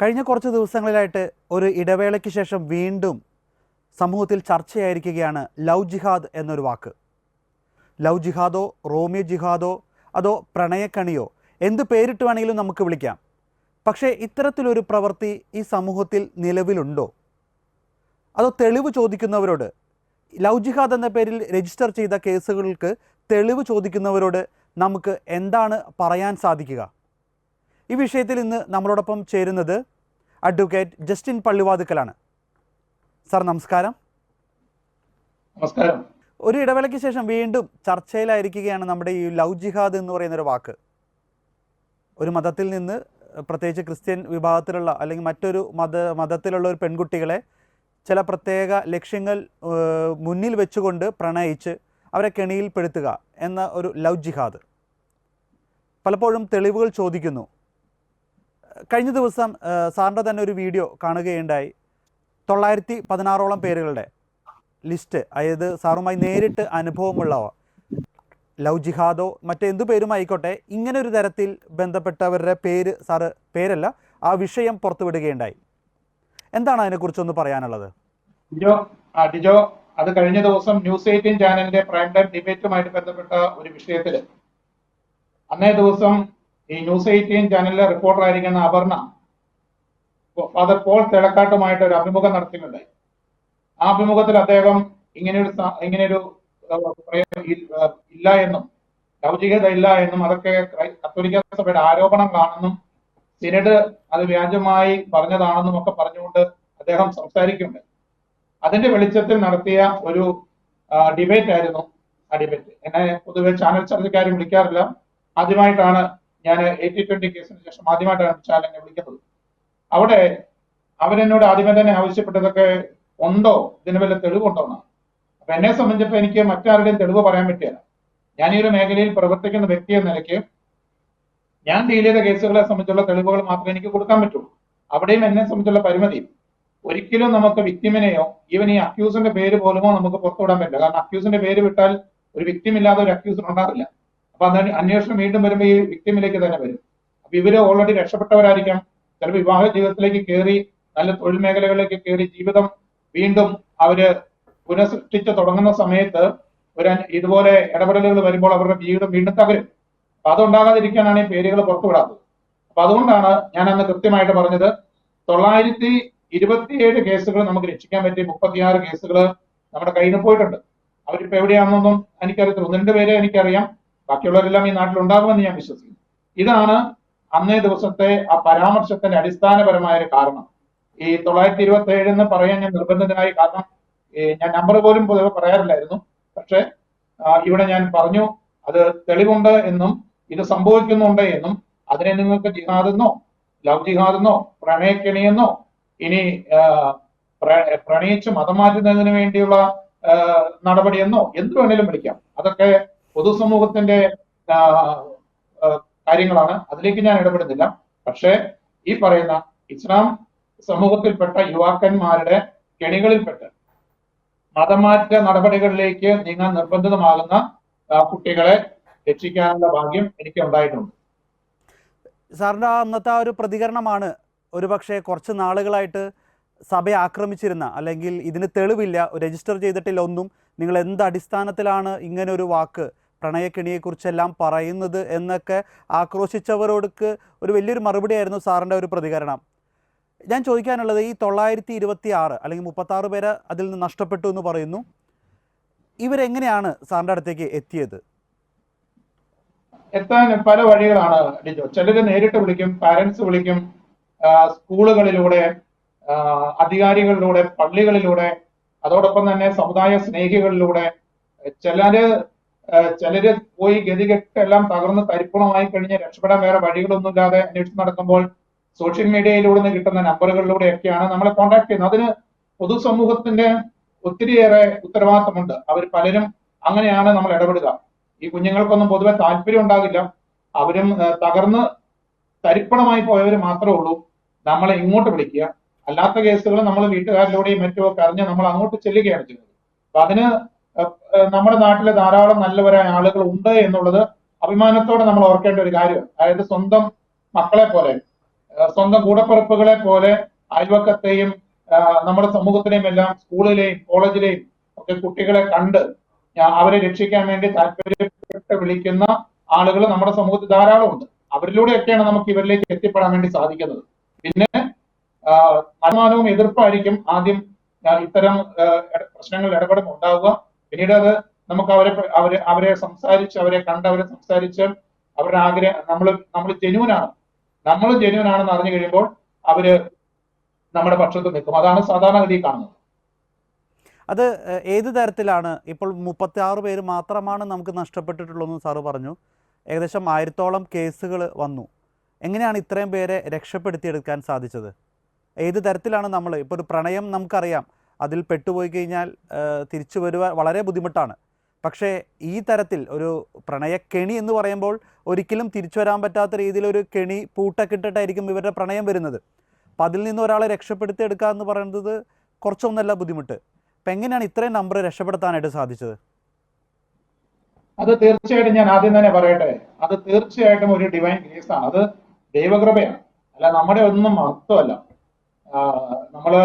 കഴിഞ്ഞ കുറച്ച് ദിവസങ്ങളിലായിട്ട് ഒരു ഇടവേളയ്ക്ക് ശേഷം വീണ്ടും സമൂഹത്തിൽ ചർച്ചയായിരിക്കുകയാണ് ലവ് ജിഹാദ് എന്നൊരു വാക്ക്. ലവ് ജിഹാദോ റോമിയോ ജിഹാദോ അതോ പ്രണയക്കണിയോ എന്ത് പേരിട്ട് വേണമെങ്കിലും നമുക്ക് വിളിക്കാം. പക്ഷേ ഇത്തരത്തിലൊരു പ്രവൃത്തി ഈ സമൂഹത്തിൽ നിലവിലുണ്ടോ? അതോ തെളിവ് ചോദിക്കുന്നവരോട്, ലവ് ജിഹാദ് എന്ന പേരിൽ രജിസ്റ്റർ ചെയ്ത കേസുകൾക്ക് തെളിവ് ചോദിക്കുന്നവരോട് നമുക്ക് എന്താണ് പറയാൻ സാധിക്കുക? ഈ വിഷയത്തിൽ ഇന്ന് നമ്മളോടൊപ്പം ചേരുന്നത് അഡ്വക്കേറ്റ് ജസ്റ്റിൻ പള്ളിവാതുക്കലാണ്. സാർ നമസ്കാരം. നമസ്കാരം. ഒരു ഇടവേളയ്ക്ക് ശേഷം വീണ്ടും ചർച്ചയിലായിരിക്കുകയാണ് നമ്മുടെ ഈ ലവ് ജിഹാദ് എന്ന് പറയുന്നൊരു വാക്ക്. ഒരു മതത്തിൽ നിന്ന്, പ്രത്യേകിച്ച് ക്രിസ്ത്യൻ വിഭാഗത്തിലുള്ള അല്ലെങ്കിൽ മറ്റൊരു മതത്തിലുള്ള ഒരു പെൺകുട്ടികളെ ചില പ്രത്യേക ലക്ഷ്യങ്ങൾ മുന്നിൽ വെച്ചുകൊണ്ട് പ്രണയിച്ച് അവരെ കെണിയിൽപ്പെടുത്തുക എന്ന ഒരു ലവ് ജിഹാദ്. പലപ്പോഴും തെളിവുകൾ ചോദിക്കുന്നു. കഴിഞ്ഞ ദിവസം സാറിൻ്റെ തന്നെ ഒരു വീഡിയോ കാണുകയുണ്ടായി. 916ഓളം പേരുകളുടെ ലിസ്റ്റ്, അതായത് സാറുമായി നേരിട്ട് അനുഭവമുള്ളവ, ലവ് ജിഹാദോ മറ്റെന്തു പേരുമായിക്കോട്ടെ, ഇങ്ങനെ ഒരു തരത്തിൽ ബന്ധപ്പെട്ടവരുടെ പേര് സാറ് പേരല്ല ആ വിഷയം പുറത്തുവിടുകയുണ്ടായി. എന്താണ് അതിനെക്കുറിച്ചൊന്ന് പറയാനുള്ളത്? ഡിജോ, അത് കഴിഞ്ഞ ദിവസം ന്യൂസ് 18 ചാനലിന്റെ പ്രൈം ടൈം ഡിബേറ്റുമായിട്ട് ബന്ധപ്പെട്ട ഒരു വിഷയത്തിൽ അന്നേ ദിവസം ഈ ന്യൂസ് 18 ചാനലിലെ റിപ്പോർട്ടർ ആയിരിക്കുന്ന അപർണ ഫാദർ പോൾ തേളക്കാട്ടുമായിട്ട് ഒരു അഭിമുഖം നടത്തിയിട്ടുണ്ടായി. ആ അഭിമുഖത്തിൽ അദ്ദേഹം ഇങ്ങനെയൊരു ഇല്ല എന്നും ലൗകികത ഇല്ല എന്നും അതൊക്കെ കത്തോലിക്ക സഭയുടെ ആരോപണങ്ങളാണെന്നും സിനഡ് അത് വ്യാജമായി പറഞ്ഞതാണെന്നും ഒക്കെ പറഞ്ഞുകൊണ്ട് അദ്ദേഹം സംസാരിക്കുന്നുണ്ട്. അതിന്റെ വെളിച്ചത്തിൽ നടത്തിയ ഒരു ഡിബേറ്റ് ആയിരുന്നു ആ ഡിബേറ്റ്. എന്നെ പൊതുവെ ചാനൽ ചർച്ചക്കാരും വിളിക്കാറില്ല. ആദ്യമായിട്ടാണ് ഞാൻ 80-20 കേസിന് ശേഷം ആദ്യമായിട്ടാണ് ചാനലിനെ വിളിക്കുന്നത്. അവിടെ അവരെന്നോട് ആദ്യമേ തന്നെ ആവശ്യപ്പെട്ടതൊക്കെ ഉണ്ടോ, ഇതിന് വല്ല തെളിവുണ്ടോ എന്നാണ്. അപ്പൊ എന്നെ സംബന്ധിച്ചപ്പോൾ എനിക്ക് മറ്റാരുടെയും തെളിവ് പറയാൻ പറ്റില്ല. ഞാൻ ഈ ഒരു മേഖലയിൽ പ്രവർത്തിക്കുന്ന വ്യക്തി എന്ന നിലയ്ക്ക് ഞാൻ ഡീൽ ചെയ്ത കേസുകളെ സംബന്ധിച്ചുള്ള തെളിവുകൾ മാത്രമേ എനിക്ക് കൊടുക്കാൻ പറ്റുള്ളൂ. അവിടെയും എന്നെ സംബന്ധിച്ചുള്ള പരിമിതി. ഒരിക്കലും നമുക്ക് വിക്ടിമിനെയോ ഈവൻ ഈ അക്യൂസിന്റെ പേര് പോലുമോ നമുക്ക് പുറത്തുവിടാൻ പറ്റില്ല. കാരണം അക്യൂസിന്റെ പേര് വിട്ടാൽ ഒരു വിക്ടിം ഇല്ലാതെ ഒരു അക്യൂസർ ഉണ്ടാവില്ല. അപ്പൊ അന്ന് അന്വേഷണം വീണ്ടും വരുമ്പോൾ ഈ വിക്ടിമിലേക്ക് തന്നെ വരും. അപ്പൊ ഇവര് ഓൾറെഡി രക്ഷപ്പെട്ടവരായിരിക്കാം. ചിലപ്പോൾ വിവാഹ ജീവിതത്തിലേക്ക് കയറി നല്ല തൊഴിൽ മേഖലകളിലേക്ക് കയറി ജീവിതം വീണ്ടും അവര് പുനഃസൃഷ്ടിച്ച് തുടങ്ങുന്ന സമയത്ത് ഇതുപോലെ ഇടപെടലുകൾ വരുമ്പോൾ അവരുടെ ജീവിതം വീണ്ടും തകരും. അപ്പൊ അതുണ്ടാകാതിരിക്കാനാണ് ഈ പേരുകൾ പുറത്തുവിടാത്തത്. അപ്പൊ അതുകൊണ്ടാണ് ഞാൻ അന്ന് കൃത്യമായിട്ട് പറഞ്ഞത് 927 കേസുകൾ നമുക്ക് രക്ഷിക്കാൻ പറ്റി. 36 കേസുകൾ നമ്മുടെ കയ്യിൽ നിന്ന് പോയിട്ടുണ്ട്. അവരിപ്പോ എവിടെയാണെന്നൊന്നും എനിക്കറിയത്തില്ല. 1-2 പേരെ എനിക്കറിയാം. ബാക്കിയുള്ളവരെല്ലാം ഈ നാട്ടിലുണ്ടാകുമെന്ന് ഞാൻ വിശ്വസിക്കുന്നു. ഇതാണ് അന്നേ ദിവസത്തെ ആ പരാമർശത്തിന്റെ അടിസ്ഥാനപരമായ ഒരു കാരണം. ഈ 927 എന്ന് പറയാൻ ഞാൻ നിർബന്ധിതനായി. കാരണം ഞാൻ നമ്പർ പോലും പൊതുവെ പറയാറില്ലായിരുന്നു. പക്ഷെ ഇവിടെ ഞാൻ പറഞ്ഞു അത് തെളിവുണ്ട് എന്നും ഇത് സംഭവിക്കുന്നുണ്ട് എന്നും അതിനെ നിങ്ങൾക്ക് ജിഹാദെന്നോ ലവ് ജിഹാദെന്നോ പ്രണയക്കെണിയെന്നോ ഇനി പ്രണയിച്ച് മതം മാറ്റുന്നതിന് വേണ്ടിയുള്ള നടപടിയെന്നോ എന്ത് വേണേലും വിളിക്കാം. അതൊക്കെ പൊതുസമൂഹത്തിന്റെ കാര്യങ്ങളാണ്. അതിലേക്ക് ഞാൻ ഇടപെടുന്നില്ല. പക്ഷേ ഈ പറയുന്ന ഇസ്ലാം സമൂഹത്തിൽപ്പെട്ട യുവാക്കന്മാരുടെ കെണികളിൽപ്പെട്ട് മതമാറ്റ നടപടികളിലേക്ക് നീങ്ങാൻ നിർബന്ധിതമാകുന്ന കുട്ടികളെ രക്ഷിക്കാനുള്ള ഭാഗ്യം എനിക്ക് ഉണ്ടായിട്ടുണ്ട്. സാറിൻ്റെ അന്നത്തെ ആ ഒരു പ്രതികരണമാണ് ഒരുപക്ഷെ കുറച്ച് നാളുകളായിട്ട് സഭയെ ആക്രമിച്ചിരുന്ന, അല്ലെങ്കിൽ ഇതിന് തെളിവില്ല, രജിസ്റ്റർ ചെയ്തിട്ടില്ല ഒന്നും, നിങ്ങൾ എന്ത് അടിസ്ഥാനത്തിലാണ് ഇങ്ങനെ ഒരു വാക്ക് പ്രണയക്കെണിയെക്കുറിച്ചെല്ലാം പറയുന്നത് എന്നൊക്കെ ആക്രോശിച്ചവരോടൊക്കെ ഒരു വലിയൊരു മറുപടിയായിരുന്നു സാറിൻ്റെ ഒരു പ്രതികരണം. ഞാൻ ചോദിക്കാനുള്ളത്, ഈ 926 അല്ലെങ്കിൽ 36 പേര് അതിൽ നിന്ന് നഷ്ടപ്പെട്ടു എന്ന് പറയുന്നു. ഇവരെങ്ങനെയാണ് സാറിൻ്റെ അടുത്തേക്ക് എത്തിയത്? എത്താൻ പല വഴികളാണ് ഡിജോ. ചിലര് നേരിട്ട് വിളിക്കും, പാരന്റ്സ് വിളിക്കും, സ്കൂളുകളിലൂടെ, അധികാരികളിലൂടെ, പള്ളികളിലൂടെ, അതോടൊപ്പം തന്നെ സമുദായ സ്നേഹികളിലൂടെ. ചിലര് പോയി ഗതികെട്ട് എല്ലാം തകർന്ന് തരിപ്പണമായി കഴിഞ്ഞ് രക്ഷപ്പെടാൻ വേറെ വഴികളൊന്നുമില്ലാതെ അന്വേഷിച്ച് നടക്കുമ്പോൾ സോഷ്യൽ മീഡിയയിലൂടെ നിന്ന് കിട്ടുന്ന നമ്പറുകളിലൂടെയൊക്കെയാണ് നമ്മളെ കോൺടാക്ട് ചെയ്യുന്നത്. അതിന് പൊതുസമൂഹത്തിന്റെ ഒത്തിരിയേറെ ഉത്തരവാദിത്തമുണ്ട്. അവർ പലരും അങ്ങനെയാണ് നമ്മൾ ഇടപെടുക. ഈ കുഞ്ഞുങ്ങൾക്കൊന്നും പൊതുവെ താല്പര്യം ഉണ്ടാകില്ല. അവരും തകർന്ന് തരിപ്പണമായി പോയവർ മാത്രമേ ഉള്ളൂ നമ്മളെ ഇങ്ങോട്ട് വിളിക്കുക. അല്ലാത്ത കേസുകൾ നമ്മൾ വീട്ടുകാരിലൂടെയും മറ്റുമോ അറിഞ്ഞ് നമ്മൾ അങ്ങോട്ട് ചെല്ലുകയാണ് ചെയ്യുന്നത്. അപ്പൊ അതിന് നമ്മുടെ നാട്ടിലെ ധാരാളം നല്ലവരായ ആളുകൾ ഉണ്ട് എന്നുള്ളത് അഭിമാനത്തോടെ നമ്മൾ ഓർക്കേണ്ട ഒരു കാര്യം. അതായത് സ്വന്തം മക്കളെ പോലെ സ്വന്തം കൂടപ്പിറപ്പുകളെ പോലെ അയൽവക്കത്തെയും നമ്മുടെ സമൂഹത്തിലെയും എല്ലാം സ്കൂളിലെയും കോളേജിലെയും ഒക്കെ കുട്ടികളെ കണ്ട് അവരെ രക്ഷിക്കാൻ വേണ്ടി താല്പര്യപ്പെട്ട് വിളിക്കുന്ന ആളുകൾ നമ്മുടെ സമൂഹത്തിൽ ധാരാളം ഉണ്ട്. അവരിലൂടെയൊക്കെയാണ് നമുക്ക് ഇവരിലേക്ക് എത്തിപ്പെടാൻ വേണ്ടി സാധിക്കുന്നത്. പിന്നെ അനുമാനവും എതിർപ്പായിരിക്കും ആദ്യം ഇത്തരം പ്രശ്നങ്ങളിൽ ഇടപെടുമ്പോൾ ഉണ്ടാവുക. പിന്നീട് അത് നമുക്ക് അവരെ സംസാരിച്ച്, അവരെ കണ്ട് അവരെ സംസാരിച്ച് അവരുടെ ആഗ്രഹം നമ്മൾ ജെന്യൂനാണെന്ന് അറിഞ്ഞു കഴിയുമ്പോൾ അവര് നമ്മുടെ പക്ഷത്ത് നിൽക്കും. അതാണ് സാധാരണഗതി കാണുന്നത്. അത് ഏത് തരത്തിലാണ്? ഇപ്പോൾ 36 പേര് മാത്രമാണ് നമുക്ക് നഷ്ടപ്പെട്ടിട്ടുള്ളതെന്ന് സാറ് പറഞ്ഞു. ഏകദേശം 1000-ഓളം കേസുകൾ വന്നു. എങ്ങനെയാണ് ഇത്രയും പേരെ രക്ഷപ്പെടുത്തിയെടുക്കാൻ സാധിച്ചത്? ഏത് തരത്തിലാണ് നമ്മൾ ഇപ്പോൾ ഒരു പ്രണയം നമുക്കറിയാം, അതിൽ പെട്ടുപോയി കഴിഞ്ഞാൽ തിരിച്ചു വരുവാൻ വളരെ ബുദ്ധിമുട്ടാണ്. പക്ഷേ ഈ തരത്തിൽ ഒരു പ്രണയക്കെണി എന്ന് പറയുമ്പോൾ ഒരിക്കലും തിരിച്ചു വരാൻ പറ്റാത്ത രീതിയിലൊരു കെണി പൂട്ടൊക്കെ ഇട്ടിട്ടായിരിക്കും ഇവരുടെ പ്രണയം വരുന്നത്. അപ്പം അതിൽ നിന്ന് ഒരാളെ രക്ഷപ്പെടുത്തിയെടുക്കുക എന്ന് പറയുന്നത് കുറച്ചൊന്നല്ല ബുദ്ധിമുട്ട്. അപ്പം എങ്ങനെയാണ് ഇത്രയും നമ്പർ രക്ഷപ്പെടുത്താനായിട്ട് സാധിച്ചത്? അത് തീർച്ചയായിട്ടും ഞാൻ ആദ്യം തന്നെ പറയട്ടെ, അത് തീർച്ചയായിട്ടും ഒരു ഡിവൈൻ ഗ്രേസ് ആണ്. അത് ദൈവകൃപയാണ്, അല്ല നമ്മുടെ ഒന്നും മഹത്വമല്ല. നമ്മള്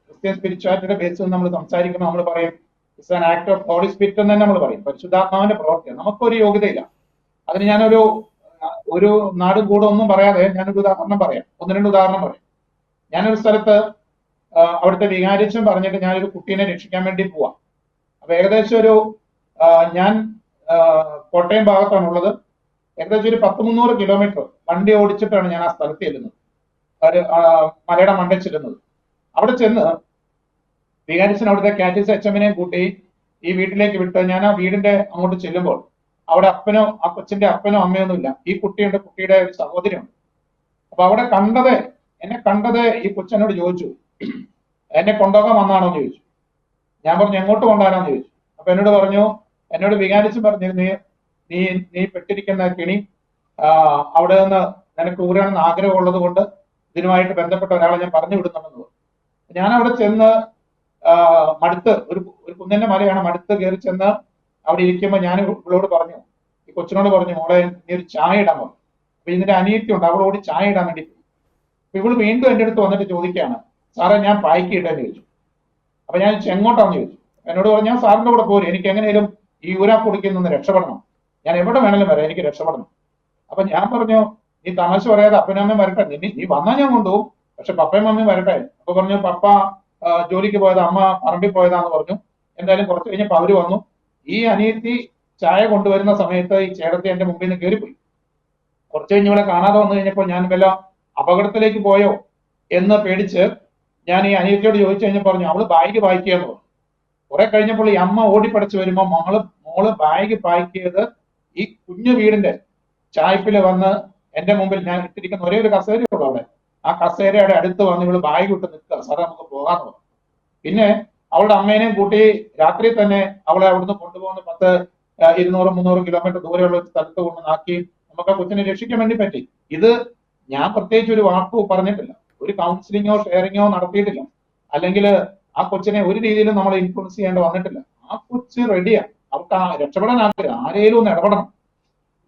ക്രിസ്ത്യൻ സ്പിരിച്വാലിറ്റിയുടെ ബേസിൽ നമ്മൾ സംസാരിക്കുമ്പോൾ നമ്മൾ പറയും it's an act of Holy Spirit എന്ന് തന്നെ നമ്മൾ പറയും. പരിശുദ്ധാത്മാവിന്റെ പ്രവർത്തിയാണ്. നമുക്കൊരു യോഗ്യതയില്ല. അതിന് ഞാനൊരു നാടും കൂടെ ഒന്നും പറയാതെ ഞാനൊരു ഉദാഹരണം പറയാം, 1-2 ഉദാഹരണം പറയാം. ഞാനൊരു സ്ഥലത്ത് അവിടുത്തെ വികാരിച്ചും പറഞ്ഞിട്ട് ഞാനൊരു കുട്ടീനെ രക്ഷിക്കാൻ വേണ്ടി പോവാം. അപ്പൊ ഏകദേശം ഞാൻ കോട്ടയം ഭാഗത്താണുള്ളത്. ഏകദേശം ഒരു 100-300 കിലോമീറ്റർ വണ്ടി ഓടിച്ചിട്ടാണ് ഞാൻ ആ സ്ഥലത്ത് ചെല്ലുന്നത്, ഒരു മലയുടെ മണ്ടയിൽ ചെല്ലുന്നത്. അവിടെ ചെന്ന് വികാരിച്ചൻ അവിടുത്തെ കാറ്റീസ് എച്ചമ്മിനെയും കൂട്ടി ഈ വീട്ടിലേക്ക് വിട്ട് ഞാൻ ആ വീടിന്റെ അങ്ങോട്ട് ചെല്ലുമ്പോൾ അവിടെ ആ കൊച്ചിന്റെ അപ്പനോ അമ്മയൊന്നും ഇല്ല. ഈ കുട്ടിയുണ്ട്, കുട്ടിയുടെ ഒരു സഹോദരിയുണ്ട്. അപ്പൊ അവിടെ എന്നെ കണ്ടത് ഈ കൊച്ചനോട് ചോദിച്ചു, എന്നെ കൊണ്ടുപോകാൻ വന്നാണോ എന്ന് ചോദിച്ചു. ഞാൻ പറഞ്ഞു എങ്ങോട്ട് കൊണ്ടുപോകാനാന്ന് ചോദിച്ചു. അപ്പൊ എന്നോട് വികാരിച്ചും പറഞ്ഞു, നീ പെട്ടിരിക്കുന്ന കെണി അവിടെ നിന്ന് നിനക്ക് ഊരാണെന്ന് ആഗ്രഹമുള്ളത് കൊണ്ട് ഇതിനുമായിട്ട് ബന്ധപ്പെട്ട ഒരാളെ ഞാൻ പറഞ്ഞു വിടുന്നുണ്ടെന്ന് പറഞ്ഞു. ഞാൻ അവിടെ ചെന്ന് മടുത്ത് ഒരു കുന്നിന്റെ മലയാണ്, മടുത്ത് കയറി ചെന്ന് അവിടെ ഇരിക്കുമ്പോൾ ഞാൻ ഇവളോട് പറഞ്ഞു, ഈ കൊച്ചിനോട് പറഞ്ഞു, മോളെ നീ ഒരു ചായ ഇടാൻ പറഞ്ഞു. അപ്പൊ ഇതിന്റെ അനിയത്തിയുണ്ട്, അവളോട് ചായ ഇടാൻ വേണ്ടി പോയി. അപ്പൊ ഇവള് വീണ്ടും എന്റെ അടുത്ത് വന്നിട്ട് ചോദിക്കുകയാണ്, സാറേ ഞാൻ പായ്ക്ക് ഇട്ടെന്ന് ചോദിച്ചു. അപ്പൊ ഞാൻ എങ്ങോട്ടാന്ന് ചോദിച്ചു. എന്നോട് പറഞ്ഞു, ഞാൻ സാറിന്റെ കൂടെ പോരും, എനിക്ക് എങ്ങനെയും ഈ ഊരാക്കുടിക്കിൽ നിന്ന് രക്ഷപ്പെടണം, ഞാൻ എവിടെ വേണമെങ്കിലും വരാം, എനിക്ക് രക്ഷപ്പെടണം. അപ്പൊ ഞാൻ പറഞ്ഞു, നീ തമാശ പറയാതെ അപ്പനും അമ്മയും വരട്ടെ, നീ വന്നാൽ ഞാൻ കൊണ്ടുപോകും, പക്ഷെ പപ്പയും അമ്മയും വരട്ടെ. അപ്പൊ പറഞ്ഞു, പപ്പ ജോലിക്ക് പോയത്, അമ്മ പറമ്പിൽ പോയതാന്ന് പറഞ്ഞു. എന്തായാലും കുറച്ച് കഴിഞ്ഞപ്പോ അവര് വന്നു. ഈ അനിയത്തി ചായ കൊണ്ടുവരുന്ന സമയത്ത് ഈ ചേട്ടത്തി എന്റെ മുമ്പിൽ നിന്ന് കയറിപ്പോയി. കുറച്ച് കഴിഞ്ഞ് ഇവിടെ കാണാതെ വന്നു കഴിഞ്ഞപ്പോൾ ഞാൻ വല്ല അപകടത്തിലേക്ക് പോയോ എന്ന് പേടിച്ച് ഞാൻ ഈ അനിയത്തിയോട് ചോദിച്ചു കഴിഞ്ഞപ്പോൾ പറഞ്ഞു, അവള് ബാഗ് പായ്ക്കുകയെന്ന് പറഞ്ഞു. കുറെ കഴിഞ്ഞപ്പോൾ ഈ അമ്മ ഓടിപ്പടച്ച് വരുമ്പോ മോള് ബാഗ് പാക്ക് ചെയ്ത് ഈ കുഞ്ഞു വീടിന്റെ ചായ്പില് വന്ന് എന്റെ മുമ്പിൽ, ഞാൻ ഇട്ടിരിക്കുന്ന ഒരേ ഒരു കസേരയുള്ളൂ അവിടെ, ആ കസേരയുടെ അടുത്ത് വന്ന് ഇവള് ബാഗ് ഇട്ട് നിൽക്കുക, സാറേ നമുക്ക് പോകാന്ന് പറഞ്ഞു. പിന്നെ അവളുടെ അമ്മേനെയും കൂട്ടി രാത്രി തന്നെ അവളെ അവിടുന്ന് കൊണ്ടുപോകുന്ന 200-300 കിലോമീറ്റർ ദൂരെയുള്ള ഒരു സ്ഥലത്ത് കൊണ്ടുവന്നാക്കി നമുക്ക് ആ കൊച്ചിനെ രക്ഷിക്കാൻ വേണ്ടി പറ്റി. ഇത് ഞാൻ പ്രത്യേകിച്ച് ഒരു വാക്കോ പറഞ്ഞിട്ടില്ല, ഒരു കൗൺസിലിങ്ങോ ഷെയറിങ്ങോ നടത്തിയിട്ടില്ല, അല്ലെങ്കിൽ ആ കൊച്ചിനെ ഒരു രീതിയിലും നമ്മൾ ഇൻഫ്ലുവൻസ് ചെയ്യേണ്ടി വന്നിട്ടില്ല. ആ കൊച്ച് റെഡിയാണ്, അവർക്ക് രക്ഷപ്പെടാൻ ആഗ്രഹം, ആരെയും ഒന്ന് ഇടപെടണം.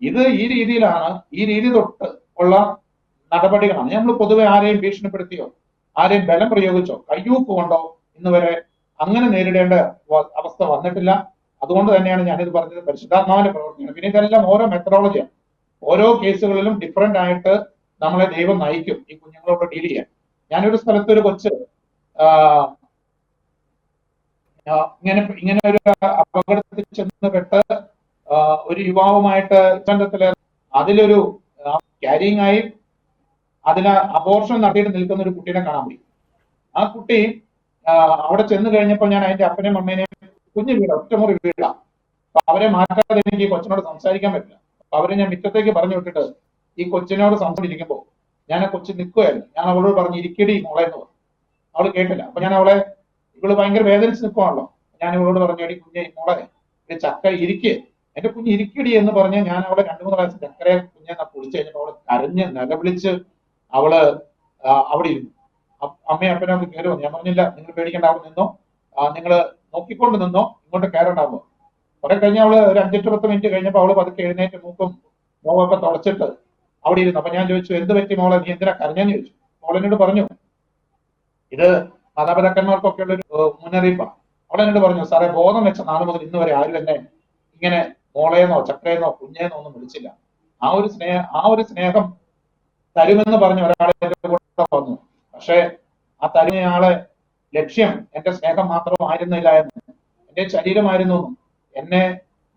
ഈ രീതി തൊട്ട് ഉള്ള നടപടികളാണ്. നമ്മൾ പൊതുവെ ആരെയും ഭീഷണിപ്പെടുത്തിയോ ആരെയും ബലം പ്രയോഗിച്ചോ കയ്യൂപ്പ് കൊണ്ടോ ഇന്ന് വരെ അങ്ങനെ നേരിടേണ്ട അവസ്ഥ വന്നിട്ടില്ല. അതുകൊണ്ട് തന്നെയാണ് ഞാനിത് പറഞ്ഞത്, പരിശുദ്ധാത്മാവിന്റെ പ്രവർത്തനം. പിന്നെ ഇതെല്ലാം ഓരോ മെത്തഡോളജിയാണ്, ഓരോ കേസുകളിലും ഡിഫറെന്റ് ആയിട്ട് നമ്മളെ ദൈവം നയിക്കും ഈ കുഞ്ഞുങ്ങളോട് ഡീൽ ചെയ്യാൻ. ഞാനൊരു സ്ഥലത്ത് ഒരു കൊച്ച് ഇങ്ങനെ ഒരു അപകടത്തിൽ ചെന്നപ്പെട്ട് ഒരു യുവാവുമായിട്ട് ബന്ധത്തില് അതിലൊരു ക്യാരിങ് ആയി അതിന് അബോർഷൻ നടത്തിയിട്ട് നിൽക്കുന്ന ഒരു കുട്ടീനെ കാണാൻ പോയി. ആ കുട്ടി അവിടെ ചെന്ന് കഴിഞ്ഞപ്പോൾ ഞാൻ അതിന്റെ അപ്പനെയും അമ്മേനെയും, കുഞ്ഞു വീടാ, ഒറ്റമുറി വീടാ, അപ്പൊ അവരെ മാറ്റാതെ എനിക്ക് ഈ കൊച്ചിനോട് സംസാരിക്കാൻ പറ്റില്ല. അപ്പൊ അവരെ ഞാൻ മുറ്റത്തേക്ക് പറഞ്ഞു വിട്ടിട്ട് ഈ കൊച്ചിനോട് സംസാരിക്കുമ്പോ ഞാൻ ആ കൊച്ചി നിൽക്കുമായിരുന്നു. ഞാൻ അവളോട് പറഞ്ഞു, ഇരിക്കടി മോളെ എന്ന് പറഞ്ഞു. അവള് കേട്ടില്ല. അപ്പൊ ഞാൻ ഇവള് ഭയങ്കര വേദനിച്ച് നിൽക്കുവാണല്ലോ, ഞാൻ ഇവളോട് പറഞ്ഞു, എടി കുഞ്ഞെ മോളെ ചക്ക ഇരിക്കേ, എന്റെ കുഞ്ഞ് ഇരിക്കടി എന്ന് പറഞ്ഞ് ഞാൻ അവളെ 2-3 പ്രാവശ്യം ചക്കരെ കുഞ്ഞെ പൊളിച്ചു കഴിഞ്ഞപ്പോ അവള് കരഞ്ഞ് നിലവിളിച്ച് അവള് അവിടെ ഇരുന്നു. അമ്മയും അപ്പനും ഒക്കെ കയറി വന്നു. ഞാൻ പറഞ്ഞില്ല, നിങ്ങൾ പേടിക്കേണ്ട, അവിടെ നിന്നോ, നിങ്ങൾ നോക്കിക്കൊണ്ട് നിന്നോ, ഇങ്ങോട്ട് കയറണ്ടാവോ. കുറെ കഴിഞ്ഞ് അവള് ഒരു 5-10 മിനിറ്റ് കഴിഞ്ഞപ്പോ അവള് പതുക്കെ എഴുന്നേറ്റ് മൂക്കും മുഖമൊക്കെ തുടച്ചിട്ട് അവിടെ ഇരുന്നു. അപ്പൊ ഞാൻ ചോദിച്ചു, എന്ത് പറ്റി മോളെ, നീ എന്തിനാ കരഞ്ഞെന്ന് ചോദിച്ചു. മോളെന്നോട് പറഞ്ഞു, ഇത് മാതാപിതാക്കന്മാർക്കൊക്കെ ഉള്ള ഒരു മുന്നറിയിപ്പാണ്. അവളെന്നോട് പറഞ്ഞു, സാറേ ബോധം വെച്ച നാൾ മുതൽ ഇന്ന് വരെ ആരും എന്നെ ഇങ്ങനെ മോളേന്നോ ചക്കയെന്നോ കുഞ്ഞേന്നോ ഒന്നും വിളിച്ചില്ല. ആ ഒരു സ്നേഹം തരുമെന്ന് പറഞ്ഞ ഒരാളെ എന്റെ കൂടെ വന്നു. പക്ഷെ ആ തരുന്നയാളെ ലക്ഷ്യം എന്റെ സ്നേഹം മാത്രമായിരുന്നില്ല എന്ന്, എന്റെ ശരീരമായിരുന്നു, എന്നെ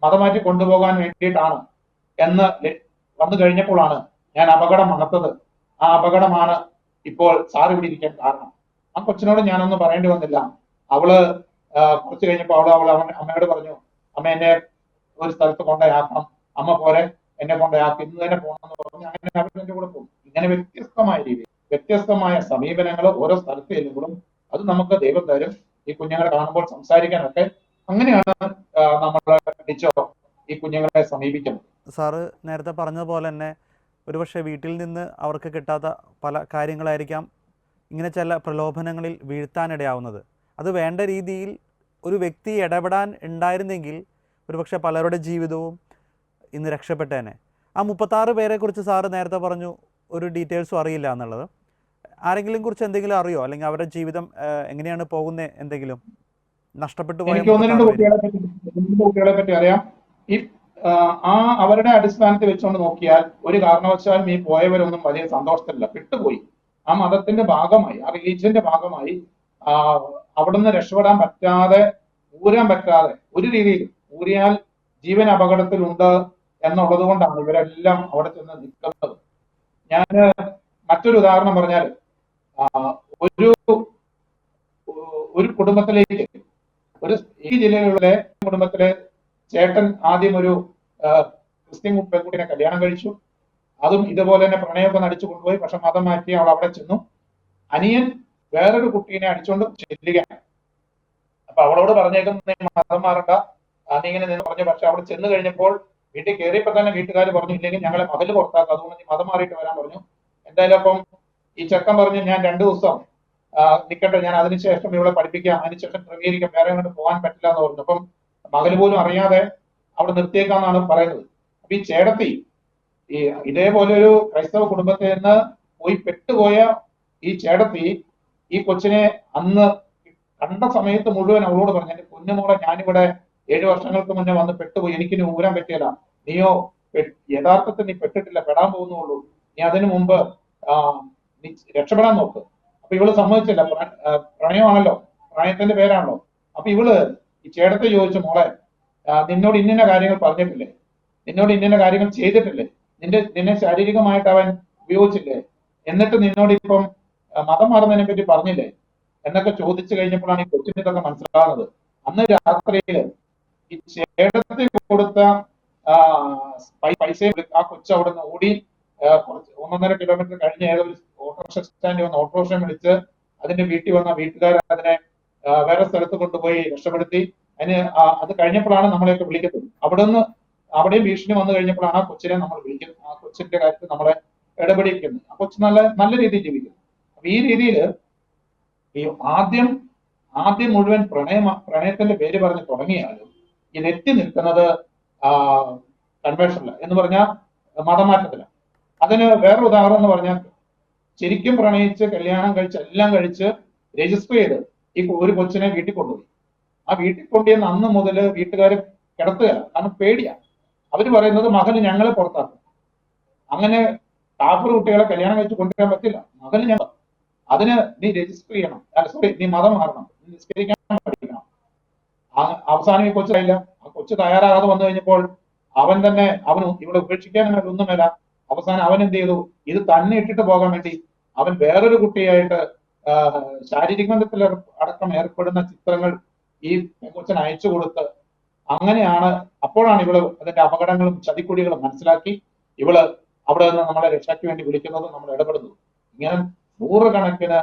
മതമാറ്റി കൊണ്ടുപോകാൻ വേണ്ടിയിട്ടാണ് എന്ന് വന്നു കഴിഞ്ഞപ്പോഴാണ് ഞാൻ അപകടം മണത്തത്. ആ അപകടമാണ് ഇപ്പോൾ സാർ ഇവിടെ ഇരിക്കാൻ കാരണം. ആ കൊച്ചിനോട് ഞാനൊന്നും പറയേണ്ടി വന്നില്ല. അവള് കുറച്ച് കഴിഞ്ഞപ്പോൾ അവൾ അമ്മയോട് പറഞ്ഞു, അമ്മ എന്നെ ഒരു സ്ഥലത്ത് കൊണ്ടയാക്കണം, അമ്മ പോരെ എന്നെ കൊണ്ടയാക്കി, ഇന്ന് തന്നെ പോകണമെന്ന് പറഞ്ഞു. അങ്ങനെ അവരെന്റെ കൂടെ പോകും. ഇങ്ങനെ വ്യത്യസ്തമായ രീതി, വ്യത്യസ്തമായ സമീപനങ്ങൾ ഓരോ സ്ഥലത്ത് ചെല്ലുമ്പോഴും അത് നമുക്ക് ദൈവം തരും. ഈ കുഞ്ഞുങ്ങളെ കാണുമ്പോൾ സംസാരിക്കാനൊക്കെ അങ്ങനെയാണ് നമ്മൾ ഡിച്ചോ ഈ കുഞ്ഞുങ്ങളെ സമീപിക്കുന്നത്. സാറ് നേരത്തെ പറഞ്ഞതുപോലെ തന്നെ ഒരുപക്ഷെ വീട്ടിൽ നിന്ന് അവർക്ക് കിട്ടാത്ത പല കാര്യങ്ങളായിരിക്കാം ഇങ്ങനെ ചില പ്രലോഭനങ്ങളിൽ വീഴ്ത്താനിടയാവുന്നത്. അത് വേണ്ട രീതിയിൽ ഒരു വ്യക്തി ഇടപെടാൻ ഉണ്ടായിരുന്നെങ്കിൽ ഒരുപക്ഷെ പലരുടെ ജീവിതവും ഇന്ന് രക്ഷപ്പെട്ടേനെ. ആ 36 പേരെക്കുറിച്ച് സാറ് നേരത്തെ പറഞ്ഞു ഒരു ഡീറ്റെയിൽസും അറിയില്ല എന്നുള്ളത്. ആരെങ്കിലും കുറിച്ച് എന്തെങ്കിലും അറിയോ, അല്ലെങ്കിൽ അവരുടെ ജീവിതം എങ്ങനെയാണ് പോകുന്നത്, എന്തെങ്കിലും നഷ്ടപ്പെട്ടു പോയ എനിക്ക് ഒന്ന് രണ്ട് കുട്ടികളെ പറ്റി അറിയാം. ഈ അവരുടെ അടിസ്ഥാനത്തിൽ വെച്ചുകൊണ്ട് നോക്കിയാൽ ഒരു കാരണവശാലും ഈ പോയവരൊന്നും വലിയ സന്തോഷത്തിലില്ല, വിട്ടുപോയി. ആ മതത്തിന്റെ ഭാഗമായി, ആ റിലീജിയന്റെ ഭാഗമായി അവിടുന്ന് രക്ഷപ്പെടാൻ പറ്റാതെ, ഊരാൻ പറ്റാതെ, ഒരു രീതിയിൽ ഊരിയാൽ ജീവൻ അപകടത്തിലുണ്ട് എന്നുള്ളത് കൊണ്ടാണ് ഇവരെല്ലാം അവിടെ ചെന്ന് നിൽക്കുന്നത്. ഞാൻ മറ്റൊരു ഉദാഹരണം പറഞ്ഞാൽ, ഒരു കുടുംബത്തിലേക്ക്, ഈ ജില്ലയിലുള്ള കുടുംബത്തിലെ ചേട്ടൻ ആദ്യം ഒരു ക്രിസ്ത്യൻ പെൺകുട്ടിനെ കല്യാണം കഴിച്ചു. അതും ഇതുപോലെ തന്നെ പ്രണയമൊക്കെ നടിച്ചു കൊണ്ടുപോയി. പക്ഷെ മതം മാറ്റി അവൾ അവിടെ ചെന്നു. അനിയൻ വേറൊരു കുട്ടീനെ അടിച്ചുകൊണ്ട് ചെല്ലുകയാണ്. അപ്പൊ അവളോട് പറഞ്ഞേക്കുന്ന മതം മാറണ്ട, നീ ഇങ്ങനെ നിന്ന് പറഞ്ഞു. പക്ഷെ അവിടെ ചെന്ന് കഴിഞ്ഞപ്പോൾ വീട്ടിൽ കയറിയപ്പോ തന്നെ വീട്ടുകാർ പറഞ്ഞു, ഇല്ലെങ്കിൽ ഞങ്ങളെ മകല് പുറത്താക്കുക, അതുകൊണ്ട് നീ മതം മാറിയിട്ട് വരാൻ പറഞ്ഞു. എന്തായാലും അപ്പം ഈ ചെക്കൻ പറഞ്ഞു, ഞാൻ 2 ദിവസം നിൽക്കട്ടെ, ഞാൻ അതിനുശേഷം ഇവിടെ പഠിപ്പിക്കാം, അതിനുശേഷം ക്രമീകരിക്കാം, വേറെ അങ്ങോട്ട് പോകാൻ പറ്റില്ല എന്ന് പറഞ്ഞു. അപ്പം മകന് പോലും അറിയാതെ അവിടെ നിർത്തിയേക്കാന്നാണ് പറയുന്നത്. അപ്പൊ ഈ ചേടത്തി ഈ ഇതേപോലെ ഒരു ക്രൈസ്തവ കുടുംബത്തിൽ നിന്ന് പോയി പെട്ടുപോയ ഈ ചേടത്തി ഈ കൊച്ചിനെ അന്ന് കണ്ട സമയത്ത് മുഴുവൻ അവളോട് പറഞ്ഞു, എന്റെ കുഞ്ഞുമോളെ, ഞാനിവിടെ 7 വർഷങ്ങൾക്ക് മുന്നേ വന്ന് പെട്ടുപോയി, എനിക്കിനി ഊരാൻ പറ്റിയല്ല, നീയോ യഥാർത്ഥത്തിൽ നീ പെട്ടിട്ടില്ല, പെടാൻ പോകുന്നുള്ളൂ, നീ അതിനു മുമ്പ് നീ രക്ഷപ്പെടാൻ നോക്ക്. അപ്പൊ ഇവള് സമ്മതിച്ചില്ല. പ്രണയമാണല്ലോ, പ്രണയത്തിന്റെ പേരാണല്ലോ. അപ്പൊ ഇവള് ഈ ചേട്ടത്തെ ചോദിച്ചു, മോളെ, നിന്നോട് ഇന്ന കാര്യങ്ങൾ പറഞ്ഞിട്ടില്ലേ, നിന്നോട് ഇന്ന കാര്യങ്ങൾ ചെയ്തിട്ടില്ലേ, നിന്നെ ശാരീരികമായിട്ട് അവൻ ഉപയോഗിച്ചില്ലേ, എന്നിട്ട് നിന്നോട് ഇപ്പം മതം മാറുന്നതിനെ പറ്റി പറഞ്ഞില്ലേ എന്നൊക്കെ ചോദിച്ചു കഴിഞ്ഞപ്പോഴാണ് ഈ കൊച്ചിന് ഇതൊക്കെ മനസ്സിലാകുന്നത്. അന്ന് രാത്രിയിൽ ഈ ചേട്ടത്തിൽ കൊടുത്ത പൈസ ആ കൊച്ചു അവിടെ നിന്ന് ഓടി 1.5 കിലോമീറ്റർ കഴിഞ്ഞ് ഏതൊരു ഓട്ടോറിക്ഷ സ്റ്റാൻഡിൽ വന്ന് ഓട്ടോറിക്ഷ വിളിച്ച് അതിന്റെ വീട്ടിൽ വന്ന വീട്ടുകാർ അതിനെ വേറെ സ്ഥലത്ത് കൊണ്ടുപോയി രക്ഷപ്പെടുത്തി. അത് കഴിഞ്ഞപ്പോഴാണ് നമ്മളെയൊക്കെ വിളിക്കുന്നത്. അവിടെയും ഭീഷണി വന്നു കഴിഞ്ഞപ്പോഴാണ് ആ കൊച്ചിനെ നമ്മൾ വിളിക്കുന്നത്, ആ കൊച്ചിന്റെ കാര്യത്തിൽ നമ്മളെ ഇടപെടിക്കുന്നത്. ആ കൊച്ചു നല്ല രീതിയിൽ ജീവിക്കുന്നു. അപ്പൊ ഈ രീതിയിൽ ഈ ആദ്യം മുഴുവൻ പ്രണയത്തിന്റെ പേര് പറഞ്ഞ് തുടങ്ങിയാലും ഇത് എത്തി നിൽക്കുന്നത് കൺവേർഷനില്ല, എന്ന് പറഞ്ഞാൽ മതമാറ്റത്തില്ല. അതിന് വേറൊരു ഉദാഹരണം എന്ന് പറഞ്ഞാൽ, ശരിക്കും പ്രണയിച്ച് കല്യാണം കഴിച്ച് എല്ലാം കഴിച്ച് രജിസ്റ്റർ ചെയ്ത് ഈ ഒരു കൊച്ചിനെ വീട്ടിൽ കൊണ്ടുപോയി. ആ വീട്ടിൽ കൊണ്ടുവന്ന് അന്ന് മുതൽ വീട്ടുകാർ കിടത്തുകയാണ്, കാരണം പേടിയാണ്. അവര് പറയുന്നത് മകന് ഞങ്ങളെ പുറത്താക്കും. അങ്ങനെ ടാപ്പർ കുട്ടികളെ കല്യാണം കഴിച്ച് കൊണ്ടുവരാൻ പറ്റില്ല, മകന് ഞങ്ങൾ, അതിന് നീ രജിസ്റ്റർ ചെയ്യണം, നീ മതം മാറണം, നിസ്കരിക്കാൻ പഠിക്കണം. അവസാനം ഈ കൊച്ചായില്ല. ആ കൊച്ചു തയ്യാറാകാതെ വന്നു കഴിഞ്ഞപ്പോൾ അവന് ഇവിടെ ഉപേക്ഷിക്കാനൊന്നും ഒന്നുമല്ല. അവസാനം അവൻ എന്ത് ചെയ്തു, ഇത് തന്നെ ഇട്ടിട്ട് പോകാൻ വേണ്ടി അവൻ വേറൊരു കുട്ടിയായിട്ട് ശാരീരിക ബന്ധത്തിൽ അടക്കം ഏർപ്പെടുന്ന ചിത്രങ്ങൾ ഈ പെങ്കൊച്ചൻ അയച്ചു കൊടുത്ത്, അങ്ങനെയാണ് അപ്പോഴാണ് ഇവള് അതിന്റെ അപകടങ്ങളും ചതിക്കുഴികളും മനസ്സിലാക്കി ഇവള് അവിടെ നിന്ന് നമ്മളെ രക്ഷയ്ക്ക് വേണ്ടി വിളിക്കുന്നതും നമ്മൾ ഇടപെടുന്നതും. ഇങ്ങനെ 100 കണക്കിന്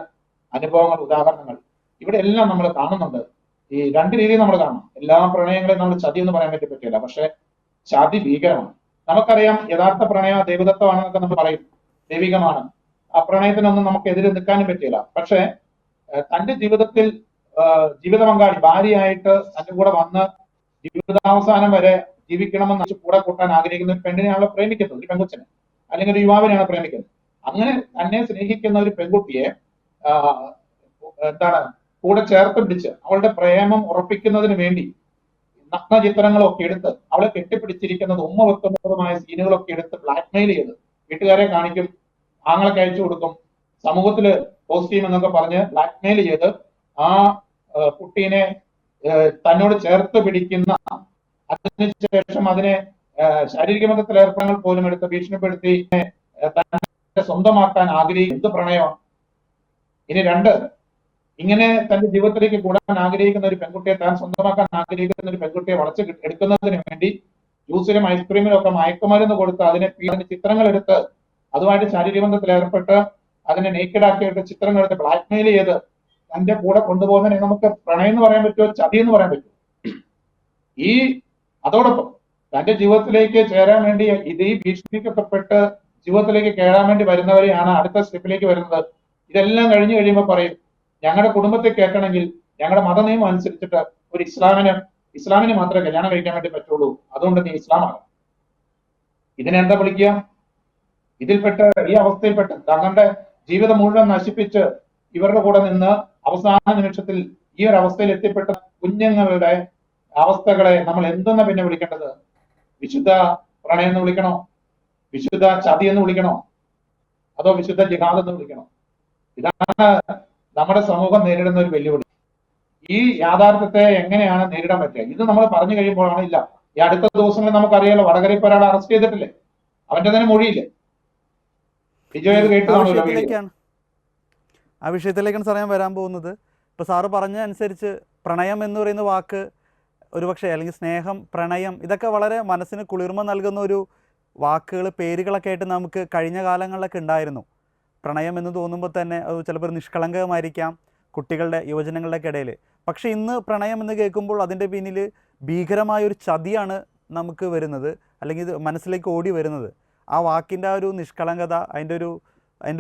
അനുഭവങ്ങൾ, ഉദാഹരണങ്ങൾ ഇവിടെ എല്ലാം നമ്മൾ കാണുന്നുണ്ട്. ഈ 2 രീതിയിൽ നമ്മൾ കാണണം. എല്ലാ പ്രണയങ്ങളെയും നമ്മൾ ചതി എന്ന് പറയാൻ പറ്റില്ല, പക്ഷെ ചതി ഭീകരമാണ്. നമുക്കറിയാം യഥാർത്ഥ പ്രണയം ദൈവദത്തമാണെന്നൊക്കെ നമ്മൾ പറയും, ദൈവികമാണ്. ആ പ്രണയത്തിനൊന്നും നമുക്ക് എതിരെ നിൽക്കാനും പറ്റില്ല. പക്ഷെ തന്റെ ജീവിതത്തിൽ ജീവിത പങ്കാളി ഭാര്യയായിട്ട് തന്റെ കൂടെ വന്ന് ജീവിതാവസാനം വരെ ജീവിക്കണമെന്ന് കൂടെ കൂട്ടാൻ ആഗ്രഹിക്കുന്ന ഒരു പെണ്ണിനെയാണല്ലോ പ്രേമിക്കുന്നത്, ഒരു പെൺകൊച്ചിനെ. അല്ലെങ്കിൽ ഒരു യുവാവിനെയാണ് പ്രേമിക്കുന്നത്. അങ്ങനെ തന്നെ സ്നേഹിക്കുന്ന ഒരു പെൺകുട്ടിയെ എന്താണ് കൂടെ ചേർത്ത് പിടിച്ച് അവളുടെ പ്രേമം ഉറപ്പിക്കുന്നതിന് വേണ്ടി നഗ്ന ചിത്രങ്ങളൊക്കെ എടുത്ത് അവളെ കെട്ടിപ്പിടിച്ചിരിക്കുന്നത് ഉമ്മ വെക്കുന്നതുമായ സീനുകളൊക്കെ എടുത്ത് ബ്ലാക്ക്മെയിൽ ചെയ്ത് വീട്ടുകാരെ കാണിക്കും, ആങ്ങളൊക്കെ അയച്ചു കൊടുക്കും, സമൂഹത്തില് പോസ്റ്റ് ചെയ്യും എന്നൊക്കെ പറഞ്ഞ് ബ്ലാക്ക്മെയിൽ ചെയ്ത് ആ കുട്ടീനെ തന്നോട് ചേർത്ത് പിടിക്കുന്ന, അതിനുശേഷം അതിനെ ശാരീരിക ബന്ധത്തിൽ ഏർപ്പെടങ്ങൾ പോലും എടുത്ത് ഭീഷണിപ്പെടുത്തി തന്നെ സ്വന്തമാക്കാൻ ആഗ്രഹിക്കും. എന്ത് പ്രണയമാണ്! ഇനി രണ്ട്, ഇങ്ങനെ തന്റെ ജീവിതത്തിലേക്ക് കൂടാൻ ആഗ്രഹിക്കുന്ന ഒരു പെൺകുട്ടിയെ, താൻ സ്വന്തമാക്കാൻ ആഗ്രഹിക്കുന്ന ഒരു പെൺകുട്ടിയെ വളച്ച് എടുക്കുന്നതിന് വേണ്ടി ജ്യൂസിലും ഐസ്ക്രീമിലും ഒക്കെ മയക്കുമരുന്ന് കൊടുത്ത് അതിനെ ചിത്രങ്ങൾ എടുത്ത് അതുമായിട്ട് ശാരീരിക ബന്ധത്തിൽ ഏർപ്പെട്ട് അതിനെ നേക്കഡ് ആക്കിയിട്ട് ചിത്രങ്ങൾ എടുത്ത് ബ്ലാക്ക്മെയിൽ ചെയ്ത് തന്റെ കൂടെ കൊണ്ടുപോകുന്നതിനെ നമുക്ക് പ്രണയം എന്ന് പറയാൻ പറ്റുമോ, ചതി എന്ന് പറയാൻ പറ്റുമോ? ഈ അതോടൊപ്പം തന്റെ ജീവിതത്തിലേക്ക് ചേരാൻ വേണ്ടി ഈ ഭീഷണിക്കപ്പെട്ട് ജീവിതത്തിലേക്ക് കയറാൻ വേണ്ടി വരുന്നവരെയാണ് അടുത്ത സ്റ്റെപ്പിലേക്ക് വരുന്നത്. ഇതെല്ലാം കഴിഞ്ഞു കഴിയുമ്പോൾ പറയും, ഞങ്ങളുടെ കുടുംബത്തെ കേൾക്കണമെങ്കിൽ ഞങ്ങളുടെ മത നിയമം അനുസരിച്ചിട്ട് ഒരു ഇസ്ലാമിന് മാത്രമേ കല്യാണം കഴിക്കാൻ വേണ്ടി പറ്റുള്ളൂ, അതുകൊണ്ട് നീ ഇസ്ലാമാകാം. ഇതിനെന്താ വിളിക്കുക? ഇതിൽപ്പെട്ട് ഈ അവസ്ഥയിൽപ്പെട്ട് തങ്ങളുടെ ജീവിതം മുഴുവൻ നശിപ്പിച്ച് ഇവരുടെ കൂടെ നിന്ന് അവസാന നിമിഷത്തിൽ ഈ ഒരു അവസ്ഥയിൽ എത്തിപ്പെട്ട കുഞ്ഞുങ്ങളുടെ അവസ്ഥകളെ നമ്മൾ എന്തെന്നാ പിന്നെ വിളിക്കേണ്ടത്? വിശുദ്ധ പ്രണയം എന്ന് വിളിക്കണോ? വിശുദ്ധ ചതി എന്ന് വിളിക്കണോ? അതോ വിശുദ്ധ ജിഹാദ് എന്ന് വിളിക്കണോ? ഇതാണ് നമ്മുടെ സമൂഹം നേരിടുന്ന ഒരു വെല്ലുവിളി. ഈ യാഥാർത്ഥ്യത്തെ എങ്ങനെയാണ് നേരിടാൻ പറ്റുക? ഇത് നമ്മൾ പറഞ്ഞു കഴിയുമ്പോഴാണ്, ഇല്ല, ഈ അടുത്ത ദിവസങ്ങളിൽ നമുക്കറിയാലോ, വടകരയിൽ ഇപ്പൊ ഒരാളെ അറസ്റ്റ് ചെയ്തിട്ടില്ലേ? അവന്റെ തന്നെ മൊഴിയില്ലേ? വിജയ് കേട്ടു. ആ വിഷയത്തിലേക്കാണ് സാർ ഞാൻ വരാൻ പോകുന്നത്. ഇപ്പൊ സാറ് പറഞ്ഞ അനുസരിച്ച് പ്രണയം എന്ന് പറയുന്ന വാക്ക് ഒരുപക്ഷെ, അല്ലെങ്കിൽ സ്നേഹം, പ്രണയം, ഇതൊക്കെ വളരെ മനസ്സിന് കുളിർമ നൽകുന്ന ഒരു വാക്കുകൾ, പേരുകളൊക്കെ ആയിട്ട് നമുക്ക് കഴിഞ്ഞ കാലങ്ങളിലൊക്കെ ഉണ്ടായിരുന്നു. പ്രണയം എന്ന് തോന്നുമ്പോൾ തന്നെ അത് ചിലപ്പോൾ നിഷ്കളങ്കമായിരിക്കാം കുട്ടികളുടെ, യുവജനങ്ങളുടെയൊക്കെ ഇടയിൽ. പക്ഷേ ഇന്ന് പ്രണയം എന്ന് കേൾക്കുമ്പോൾ അതിൻ്റെ പിന്നിൽ ഭീകരമായൊരു ചതിയാണ് നമുക്ക് വരുന്നത്, അല്ലെങ്കിൽ ഇത് മനസ്സിലേക്ക് ഓടി വരുന്നത്. ആ വാക്കിൻ്റെ ആ ഒരു നിഷ്കളങ്കത, അതിൻ്റെ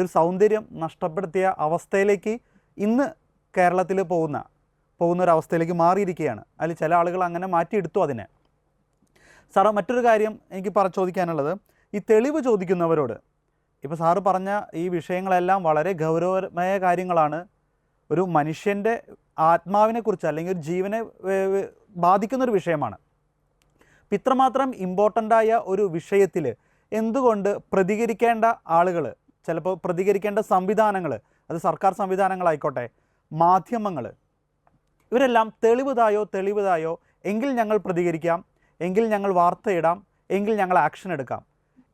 ഒരു സൗന്ദര്യം നഷ്ടപ്പെടുത്തിയ അവസ്ഥയിലേക്ക് ഇന്ന് കേരളത്തിൽ പോകുന്ന ഒരവസ്ഥയിലേക്ക് മാറിയിരിക്കുകയാണ്. അതിൽ ചില ആളുകൾ അങ്ങനെ മാറ്റിയെടുത്തു അതിനെ. സാറ്, മറ്റൊരു കാര്യം എനിക്ക് ചോദിക്കാനുള്ളത്, ഈ തെളിവ് ചോദിക്കുന്നവരോട്, ഇപ്പോൾ സാറ് പറഞ്ഞ ഈ വിഷയങ്ങളെല്ലാം വളരെ ഗൗരവമായ കാര്യങ്ങളാണ്. ഒരു മനുഷ്യൻ്റെ ആത്മാവിനെക്കുറിച്ച് അല്ലെങ്കിൽ ഒരു ജീവനെ ബാധിക്കുന്നൊരു വിഷയമാണ്. ഇത്രമാത്രം ഇമ്പോർട്ടൻ്റായ ഒരു വിഷയത്തിൽ എന്തുകൊണ്ട് പ്രതികരിക്കേണ്ട ആളുകൾ, ചിലപ്പോൾ പ്രതികരിക്കേണ്ട സംവിധാനങ്ങൾ, അത് സർക്കാർ സംവിധാനങ്ങളായിക്കോട്ടെ, മാധ്യമങ്ങൾ, ഇവരെല്ലാം തെളിവ് തായോ എങ്കിൽ ഞങ്ങൾ പ്രതികരിക്കാം, എങ്കിൽ ഞങ്ങൾ വാർത്തയിടാം, എങ്കിൽ ഞങ്ങൾ ആക്ഷൻ എടുക്കാം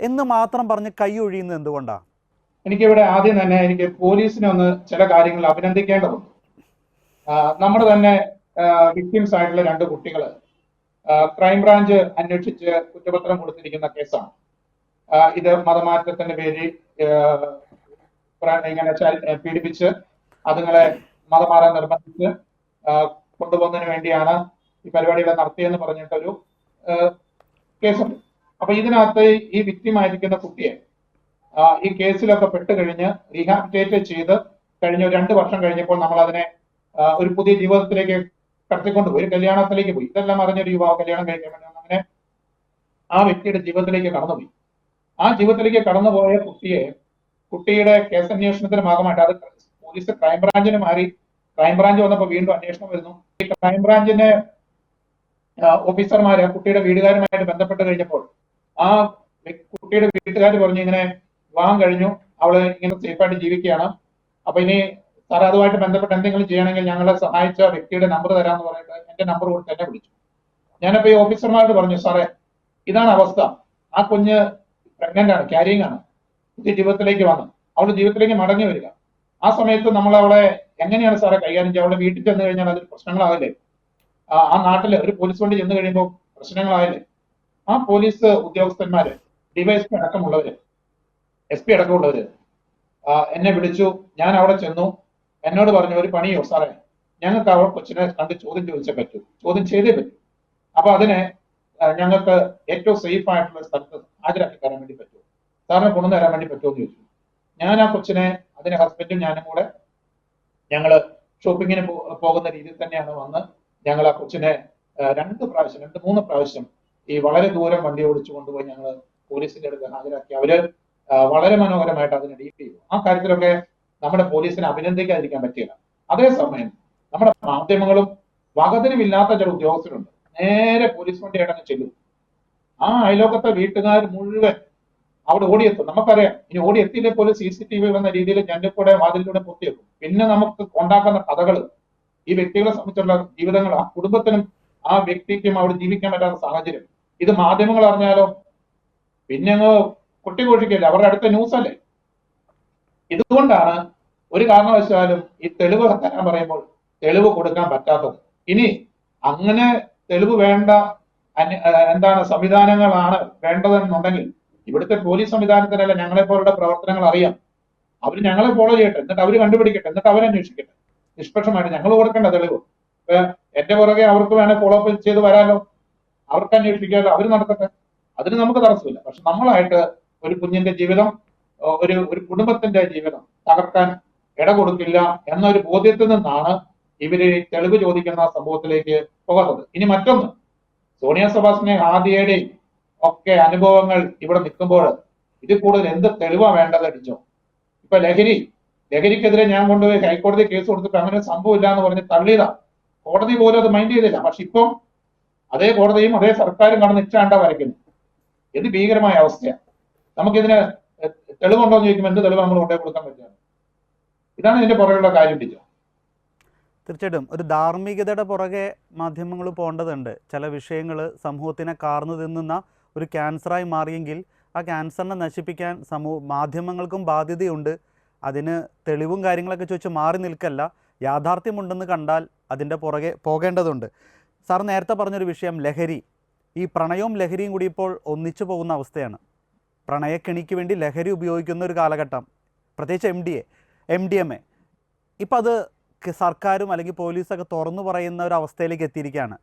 എന്ന് മാത്രം പറഞ്ഞ് കൈ ഒഴിയുന്നത് എന്തുകൊണ്ടാണ്? എനിക്കിവിടെ ആദ്യം തന്നെ എനിക്ക് പോലീസിനെ ഒന്ന് ചില കാര്യങ്ങൾ അഭിനന്ദിക്കേണ്ടതുണ്ട്. നമ്മുടെ തന്നെ വിക്ടിംസ് ആയിട്ടുള്ള 2 കുട്ടികൾ ക്രൈംബ്രാഞ്ച് അന്വേഷിച്ച് കുറ്റപത്രം കൊടുത്തിരിക്കുന്ന കേസാണ്. ഇത് മതമാറ്റത്തിന്റെ പേരിൽ ഇങ്ങനെ പീഡിപ്പിച്ച് അതുങ്ങളെ മതം മാറാൻ നിർബന്ധിച്ച് കൊണ്ടുപോകുന്നതിന് വേണ്ടിയാണ് ഈ പരിപാടികൾ നടത്തിയെന്ന് പറഞ്ഞിട്ടൊരു കേസുണ്ട്. അപ്പൊ ഇതിനകത്ത് ഈ വിക്ടിമായിരിക്കുന്ന കുട്ടിയെ ഈ കേസിലൊക്കെ പെട്ടുകഴിഞ്ഞ് റീഹാബിലിറ്റേറ്റ് ചെയ്ത് കഴിഞ്ഞ 2 വർഷം കഴിഞ്ഞപ്പോൾ നമ്മൾ അതിനെ ഒരു പുതിയ ജീവിതത്തിലേക്ക് കടത്തിക്കൊണ്ടുപോയി, ഒരു കല്യാണത്തിലേക്ക് പോയി. ഇതെല്ലാം അറിഞ്ഞൊരു യുവാവ് കല്യാണം കഴിക്കാൻ വേണ്ടി അങ്ങനെ ആ വ്യക്തിയുടെ ജീവിതത്തിലേക്ക് കടന്നുപോയി. ആ ജീവിതത്തിലേക്ക് കടന്നുപോയ കുട്ടിയുടെ കേസ് അന്വേഷണത്തിന് ഭാഗമായിട്ട് അത് പോലീസ് ക്രൈംബ്രാഞ്ചിന് മാറി. ക്രൈംബ്രാഞ്ച് വന്നപ്പോൾ വീണ്ടും അന്വേഷണം വരുന്നു. ഈ ക്രൈംബ്രാഞ്ചിന്റെ ഓഫീസർമാര് കുട്ടിയുടെ വീട്ടുകാരുമായിട്ട് ബന്ധപ്പെട്ട് കഴിഞ്ഞപ്പോൾ ആ കുട്ടിയുടെ വീട്ടുകാർ പറഞ്ഞു, ഇങ്ങനെ വിവാഹം കഴിഞ്ഞു, അവള് ഇങ്ങനെ സേഫായിട്ട് ജീവിക്കുകയാണ്, അപ്പൊ ഇനി സാർ അതുമായിട്ട് ബന്ധപ്പെട്ട് എന്തെങ്കിലും ചെയ്യണമെങ്കിൽ ഞങ്ങളെ സഹായിച്ച വ്യക്തിയുടെ നമ്പർ തരാമെന്ന് പറഞ്ഞിട്ട് എന്റെ നമ്പർ കൊടുത്ത് എന്നെ വിളിച്ചു. ഞാനപ്പോ ഈ ഓഫീസർമാരോട് പറഞ്ഞു, സാറേ ഇതാണ് അവസ്ഥ, ആ കുഞ്ഞ് പ്രഗ്നന്റ് ആണ്, ക്യാരിങ് ആണ്, പുതിയ ജീവിതത്തിലേക്ക് വന്നു, അവളുടെ ജീവിതത്തിലേക്ക് മടങ്ങി വരിക. ആ സമയത്ത് നമ്മൾ അവളെ എങ്ങനെയാണ് സാറെ കൈകാര്യം ചെയ്യുക? അവളുടെ വീട്ടിൽ ചെന്ന് കഴിഞ്ഞാൽ അതൊരു പ്രശ്നങ്ങളാവില്ലേ? ആ നാട്ടില് ഒരു പോലീസ് വണ്ടി ചെന്ന് കഴിയുമ്പോൾ പ്രശ്നങ്ങളാവില്ലേ? ആ പോലീസ് ഉദ്യോഗസ്ഥന്മാര്, ഡിവൈഎസ്പി അടക്കമുള്ളവര്, SP അടക്കമുള്ളവര് എന്നെ വിളിച്ചു. ഞാൻ അവിടെ ചെന്നു. എന്നോട് പറഞ്ഞു, ഒരു പണിയോ സാറേ, ഞങ്ങൾക്ക് അവൾ കൊച്ചിനെ കണ്ട് ചോദ്യം ചോദിച്ചേ പറ്റൂ, ചോദ്യം ചെയ്തേ പറ്റൂ. അപ്പൊ അതിനെ ഞങ്ങൾക്ക് ഏറ്റവും സേഫ് ആയിട്ടുള്ള സ്ഥലത്ത് ഹാജരാക്കി തരാൻ വേണ്ടി പറ്റുമോ, സാറിനെ കൊണ്ടുതരാൻ വേണ്ടി പറ്റുമോ എന്ന് ചോദിച്ചു. ഞാൻ ആ കൊച്ചിനെ, അതിന്റെ ഹസ്ബൻഡും ഞാനും കൂടെ ഞങ്ങള് ഷോപ്പിങ്ങിന് പോകുന്ന രീതിയിൽ തന്നെയാണ് വന്ന് ഞങ്ങൾ ആ കൊച്ചിനെ 2-3 പ്രാവശ്യം ഈ വളരെ ദൂരം വണ്ടി ഓടിച്ചു കൊണ്ടുപോയി ഞങ്ങൾ പോലീസിന്റെ അടുത്ത് ഹാജരാക്കി. അവര് വളരെ മനോഹരമായിട്ട് അതിനെ ഡീൽ ചെയ്തു. ആ കാര്യത്തിലൊക്കെ നമ്മുടെ പോലീസിനെ അഭിനന്ദിക്കാതിരിക്കാൻ പറ്റില്ല. അതേസമയം നമ്മുടെ മാധ്യമങ്ങളും വകതിരിവില്ലാത്ത ചില ഉദ്യോഗസ്ഥരുണ്ട്, നേരെ പോലീസ് വണ്ടി അടങ്ങ് ചെല്ലും. ആ അയലോക്കത്തെ വീട്ടുകാർ മുഴുവൻ അവിടെ ഓടിയെത്തും. നമുക്കറിയാം, ഇനി ഓടിയെത്തിയില്ലേ പോലും CCTV എന്ന രീതിയിൽ ജനലിലൂടെ വാതിലിലൂടെ പൊത്തിയെത്തും. പിന്നെ നമുക്ക് ഉണ്ടാക്കുന്ന കഥകൾ ഈ വ്യക്തികളെ സംബന്ധിച്ചുള്ള ജീവിതങ്ങൾ, ആ കുടുംബത്തിനും ആ വ്യക്തിക്കും അവിടെ ജീവിക്കാൻ പറ്റാത്ത സാഹചര്യം. ഇത് മാധ്യമങ്ങൾ അറിഞ്ഞാലോ പിന്നെ അങ്ങ് കൊട്ടിഘോഷിക്കല്ലേ, അവരുടെ അടുത്ത ന്യൂസ് അല്ലേ. ഇതുകൊണ്ടാണ് ഒരു കാരണവശാലും ഈ തെളിവ് തരാൻ പറയുമ്പോൾ തെളിവ് കൊടുക്കാൻ പറ്റാത്തത്. ഇനി അങ്ങനെ തെളിവ് വേണ്ട എന്താണ് സംവിധാനങ്ങളാണ് വേണ്ടതെന്നുണ്ടെങ്കിൽ ഇവിടുത്തെ പോലീസ് സംവിധാനത്തിനല്ല ഞങ്ങളെ പോലുള്ള പ്രവർത്തനങ്ങൾ അറിയാം. അവർ ഞങ്ങളെ ഫോളോ ചെയ്യട്ടെ, എന്നിട്ട് അവർ കണ്ടുപിടിക്കട്ടെ, എന്നിട്ട് അവരന്വേഷിക്കട്ടെ നിഷ്പക്ഷമായിട്ട്. ഞങ്ങൾ കൊടുക്കേണ്ട തെളിവ് എന്റെ പുറകെ അവർക്ക് വേണേ ഫോളോ അപ്പ് ചെയ്ത് വരാലോ, അവർക്ക് അന്വേഷിക്കാമല്ലോ, അവർ നടത്തട്ടെ, അതിന് നമുക്ക് തടസ്സമില്ല. പക്ഷെ നമ്മളായിട്ട് ഒരു കുഞ്ഞിന്റെ ജീവിതം, ഒരു കുടുംബത്തിന്റെ ജീവിതം തകർക്കാൻ ഇട കൊടുക്കില്ല എന്നൊരു ബോധ്യത്തിൽ നിന്നാണ് ഇവര് തെളിവ് ചോദിക്കുന്ന സംഭവത്തിലേക്ക് പോകാത്തത്. ഇനി മറ്റൊന്ന്, സോണിയ സുഭാഷിനെ ആദ്യയുടെയും ഒക്കെ അനുഭവങ്ങൾ ഇവിടെ നിൽക്കുമ്പോൾ ഇതിൽ കൂടുതൽ എന്ത് തെളിവാ വേണ്ടത് അടിച്ചോ. ഇപ്പൊ ലഹരിക്കെതിരെ ഞാൻ കൊണ്ടുപോയി ഹൈക്കോടതി കേസ് കൊടുത്തിട്ട് അങ്ങനെ സംഭവമില്ല എന്ന് പറഞ്ഞ് തള്ളിയതാ. കോടതി പോലും അത് മൈൻഡ് ചെയ്തില്ല. പക്ഷെ ഇപ്പം അതേ കോടതിയും അതേ സർക്കാരും കടന്ന് ഇച്ചാണ്ട വരയ്ക്കുന്നു. എന്ത് ഭീകരമായ അവസ്ഥയാണ്. നമുക്കിതിന് തെളിവുണ്ടോ എന്ന് ചോദിക്കുമ്പോൾ എന്ത് തെളിവ് നമ്മൾ കൊണ്ടേ കൊടുക്കാൻ പറ്റുക? ഇതാണ് ഇതിന്റെ പുറകെയുള്ള കാര്യം. ടീച്ചർ, തീർച്ചയായിട്ടും ഒരു ധാർമ്മികതയുടെ പുറകെ മാധ്യമങ്ങൾ പോകേണ്ടതുണ്ട്. ചില വിഷയങ്ങൾ സമൂഹത്തിനെ കാർന്നു തിന്നുന്ന ഒരു ക്യാൻസറായി മാറിയെങ്കിൽ ആ ക്യാൻസറിനെ നശിപ്പിക്കാൻ മാധ്യമങ്ങൾക്കും ബാധ്യതയുണ്ട്. അതിന് തെളിവും കാര്യങ്ങളൊക്കെ ചോദിച്ച് മാറി നിൽക്കല്ല, യാഥാർത്ഥ്യമുണ്ടെന്ന് കണ്ടാൽ അതിൻ്റെ പുറകെ പോകേണ്ടതുണ്ട്. സാർ നേരത്തെ പറഞ്ഞൊരു വിഷയം ലഹരി, ഈ പ്രണയവും ലഹരിയും കൂടി ഇപ്പോൾ ഒന്നിച്ചു പോകുന്ന അവസ്ഥയാണ്. പ്രണയക്കെണിക്ക് വേണ്ടി ലഹരി ഉപയോഗിക്കുന്ന ഒരു കാലഘട്ടം, പ്രത്യേകിച്ച് MDMA. ഇപ്പം അത് സർക്കാരും അല്ലെങ്കിൽ പോലീസൊക്കെ തുറന്നു പറയുന്ന ഒരു അവസ്ഥയിലേക്ക് എത്തിയിരിക്കുകയാണ്.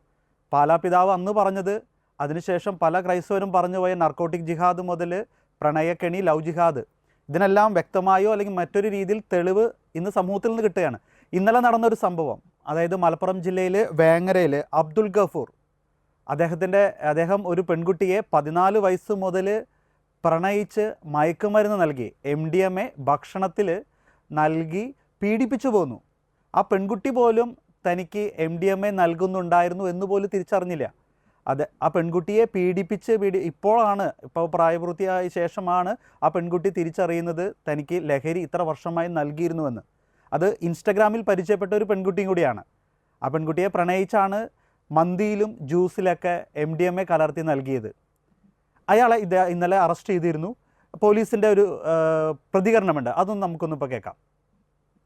പാലാ പിതാവ് അന്ന് പറഞ്ഞത്, അതിനുശേഷം പല ക്രൈസ്തവരും പറഞ്ഞു പോയ നർക്കോട്ടിക് ജിഹാദ് മുതൽ പ്രണയക്കെണി, ലവ് ജിഹാദ്, ഇതിനെല്ലാം വ്യക്തമായോ അല്ലെങ്കിൽ മറ്റൊരു രീതിയിൽ തെളിവ് ഇന്ന് സമൂഹത്തിൽ നിന്ന് കിട്ടുകയാണ്. ഇന്നലെ നടന്നൊരു സംഭവം, അതായത് മലപ്പുറം ജില്ലയിൽ വേങ്ങരയിൽ അബ്ദുൽ ഗഫൂർ, അദ്ദേഹം ഒരു പെൺകുട്ടിയെ 14 വയസ്സ് മുതൽ പ്രണയിച്ച് മയക്കുമരുന്ന് നൽകി, MDMA ഭക്ഷണത്തിൽ നൽകി പീഡിപ്പിച്ചു പോന്നു. ആ പെൺകുട്ടി പോലും തനിക്ക് MDMA നൽകുന്നുണ്ടായിരുന്നു എന്ന് പോലും തിരിച്ചറിഞ്ഞില്ല. ആ പെൺകുട്ടിയെ ഇപ്പോൾ പ്രായപൂർത്തിയായ ശേഷമാണ് ആ പെൺകുട്ടി തിരിച്ചറിയുന്നത് തനിക്ക് ലഹരി ഇത്ര വർഷമായി നൽകിയിരുന്നുവെന്ന്. അത് ഇൻസ്റ്റഗ്രാമിൽ പരിചയപ്പെട്ട ഒരു പെൺകുട്ടിയും കൂടിയാണ്. ആ പെൺകുട്ടിയെ പ്രണയിച്ചാണ് മന്തിയിലും ജ്യൂസിലൊക്കെ MDMA കലർത്തി നൽകിയത്. അയാളെ ഇന്നലെ അറസ്റ്റ് ചെയ്തിരുന്നു. പോലീസിൻ്റെ ഒരു പ്രതികരണമുണ്ട്, അതൊന്നും നമുക്കൊന്നും ഇപ്പോൾ കേൾക്കാം.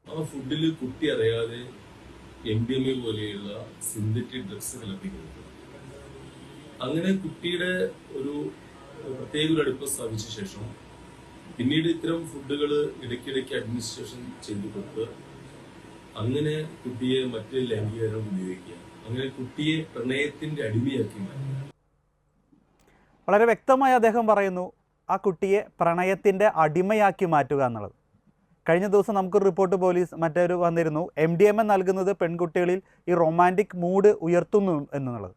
ആ ഫുഡിൽ കുട്ടി അറിയാതെ MDMA പോലെയുള്ള സിന്തറ്റിക് ഡ്രഗ്സ് കലർത്തിക്കുന്നത്. അങ്ങനെ കുട്ടിയുടെ ഒരു പ്രത്യേക ഒരു അടുപ്പം സ്ഥാപിച്ച ശേഷം പിന്നീട് ഇത്തരം ഫുഡുകൾ ഇടയ്ക്കിടയ്ക്ക് അഡ്മിനിസ്ട്രേഷൻ ചെയ്തു കൊടുത്ത് അങ്ങനെ കുട്ടിയെ മറ്റ് ലൈംഗികരം ഉപയോഗിക്കുക, അങ്ങനെ കുട്ടിയെ പ്രണയത്തിന്റെ അടിമയാക്കി മാറ്റുക. വളരെ വ്യക്തമായി അദ്ദേഹം പറയുന്നു, ആ കുട്ടിയെ പ്രണയത്തിൻ്റെ അടിമയാക്കി മാറ്റുക എന്നുള്ളത്. കഴിഞ്ഞ ദിവസം നമുക്കൊരു റിപ്പോർട്ട് മറ്റൊരു വന്നിരുന്നു, MDMA നൽകുന്നത് പെൺകുട്ടികളിൽ ഈ റൊമാൻറ്റിക് മൂഡ് ഉയർത്തുന്നു എന്നുള്ളത്.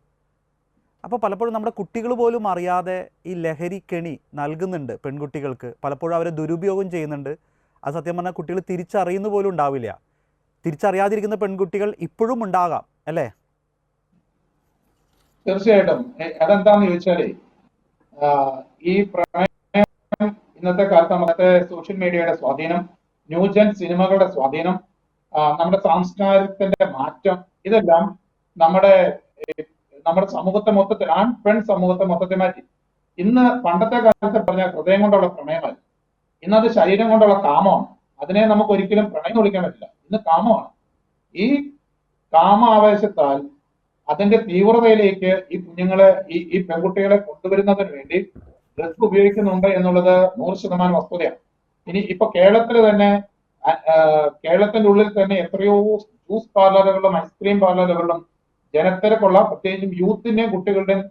അപ്പോൾ പലപ്പോഴും നമ്മുടെ കുട്ടികൾ പോലും അറിയാതെ ഈ ലഹരി കെണി നൽകുന്നുണ്ട് പെൺകുട്ടികൾക്ക്. പലപ്പോഴും അവരെ ദുരുപയോഗം ചെയ്യുന്നുണ്ട്. അത് സത്യം പറഞ്ഞാൽ കുട്ടികൾ തിരിച്ചറിയുന്ന പോലും ഉണ്ടാവില്ല. തിരിച്ചറിയാതിരിക്കുന്ന പെൺകുട്ടികൾ ഇപ്പോഴും ഉണ്ടാകാം, അല്ലേ? തീർച്ചയായിട്ടും. അതെന്താന്ന് ചോദിച്ചാലേ, ഈ പ്രണയം ഇന്നത്തെ കാലത്ത് നമ്മുടെ സോഷ്യൽ മീഡിയയുടെ സ്വാധീനം, ന്യൂജൻ സിനിമകളുടെ സ്വാധീനം, നമ്മുടെ സംസ്കാരത്തിന്റെ മാറ്റം, ഇതെല്ലാം നമ്മുടെ സമൂഹത്തെ മൊത്തത്തിൽ, ആൺ പെൺ സമൂഹത്തെ മൊത്തത്തിൽ മാറ്റി. ഇന്ന് പണ്ടത്തെ കാലത്ത് പറഞ്ഞ ഹൃദയം കൊണ്ടുള്ള പ്രണയമല്ല, ഇന്നത് ശരീരം കൊണ്ടുള്ള കാമമാണ്. അതിനെ നമുക്ക് ഒരിക്കലും പ്രണയം വിളിക്കാൻ പറ്റില്ല, ഇന്ന് കാമമാണ്. ഈ കാമാവേശത്താൽ അതിന്റെ തീവ്രതയിലേക്ക് ഈ കുഞ്ഞുങ്ങളെ, ഈ പെൺകുട്ടികളെ കൊണ്ടുവരുന്നതിന് വേണ്ടി ഡ്രഗ്സ് ഉപയോഗിക്കുന്നുണ്ട് എന്നുള്ളത് 100% വസ്തുതയാണ്. ഇനി ഇപ്പൊ കേരളത്തിന്റെ ഉള്ളിൽ തന്നെ എത്രയോ ജ്യൂസ് പാർലറുകളിലും ഐസ്ക്രീം പാർലറുകളിലും ജനത്തിരക്കുള്ള, പ്രത്യേകിച്ചും യൂത്തിന്റെയും കുട്ടികളുടെയും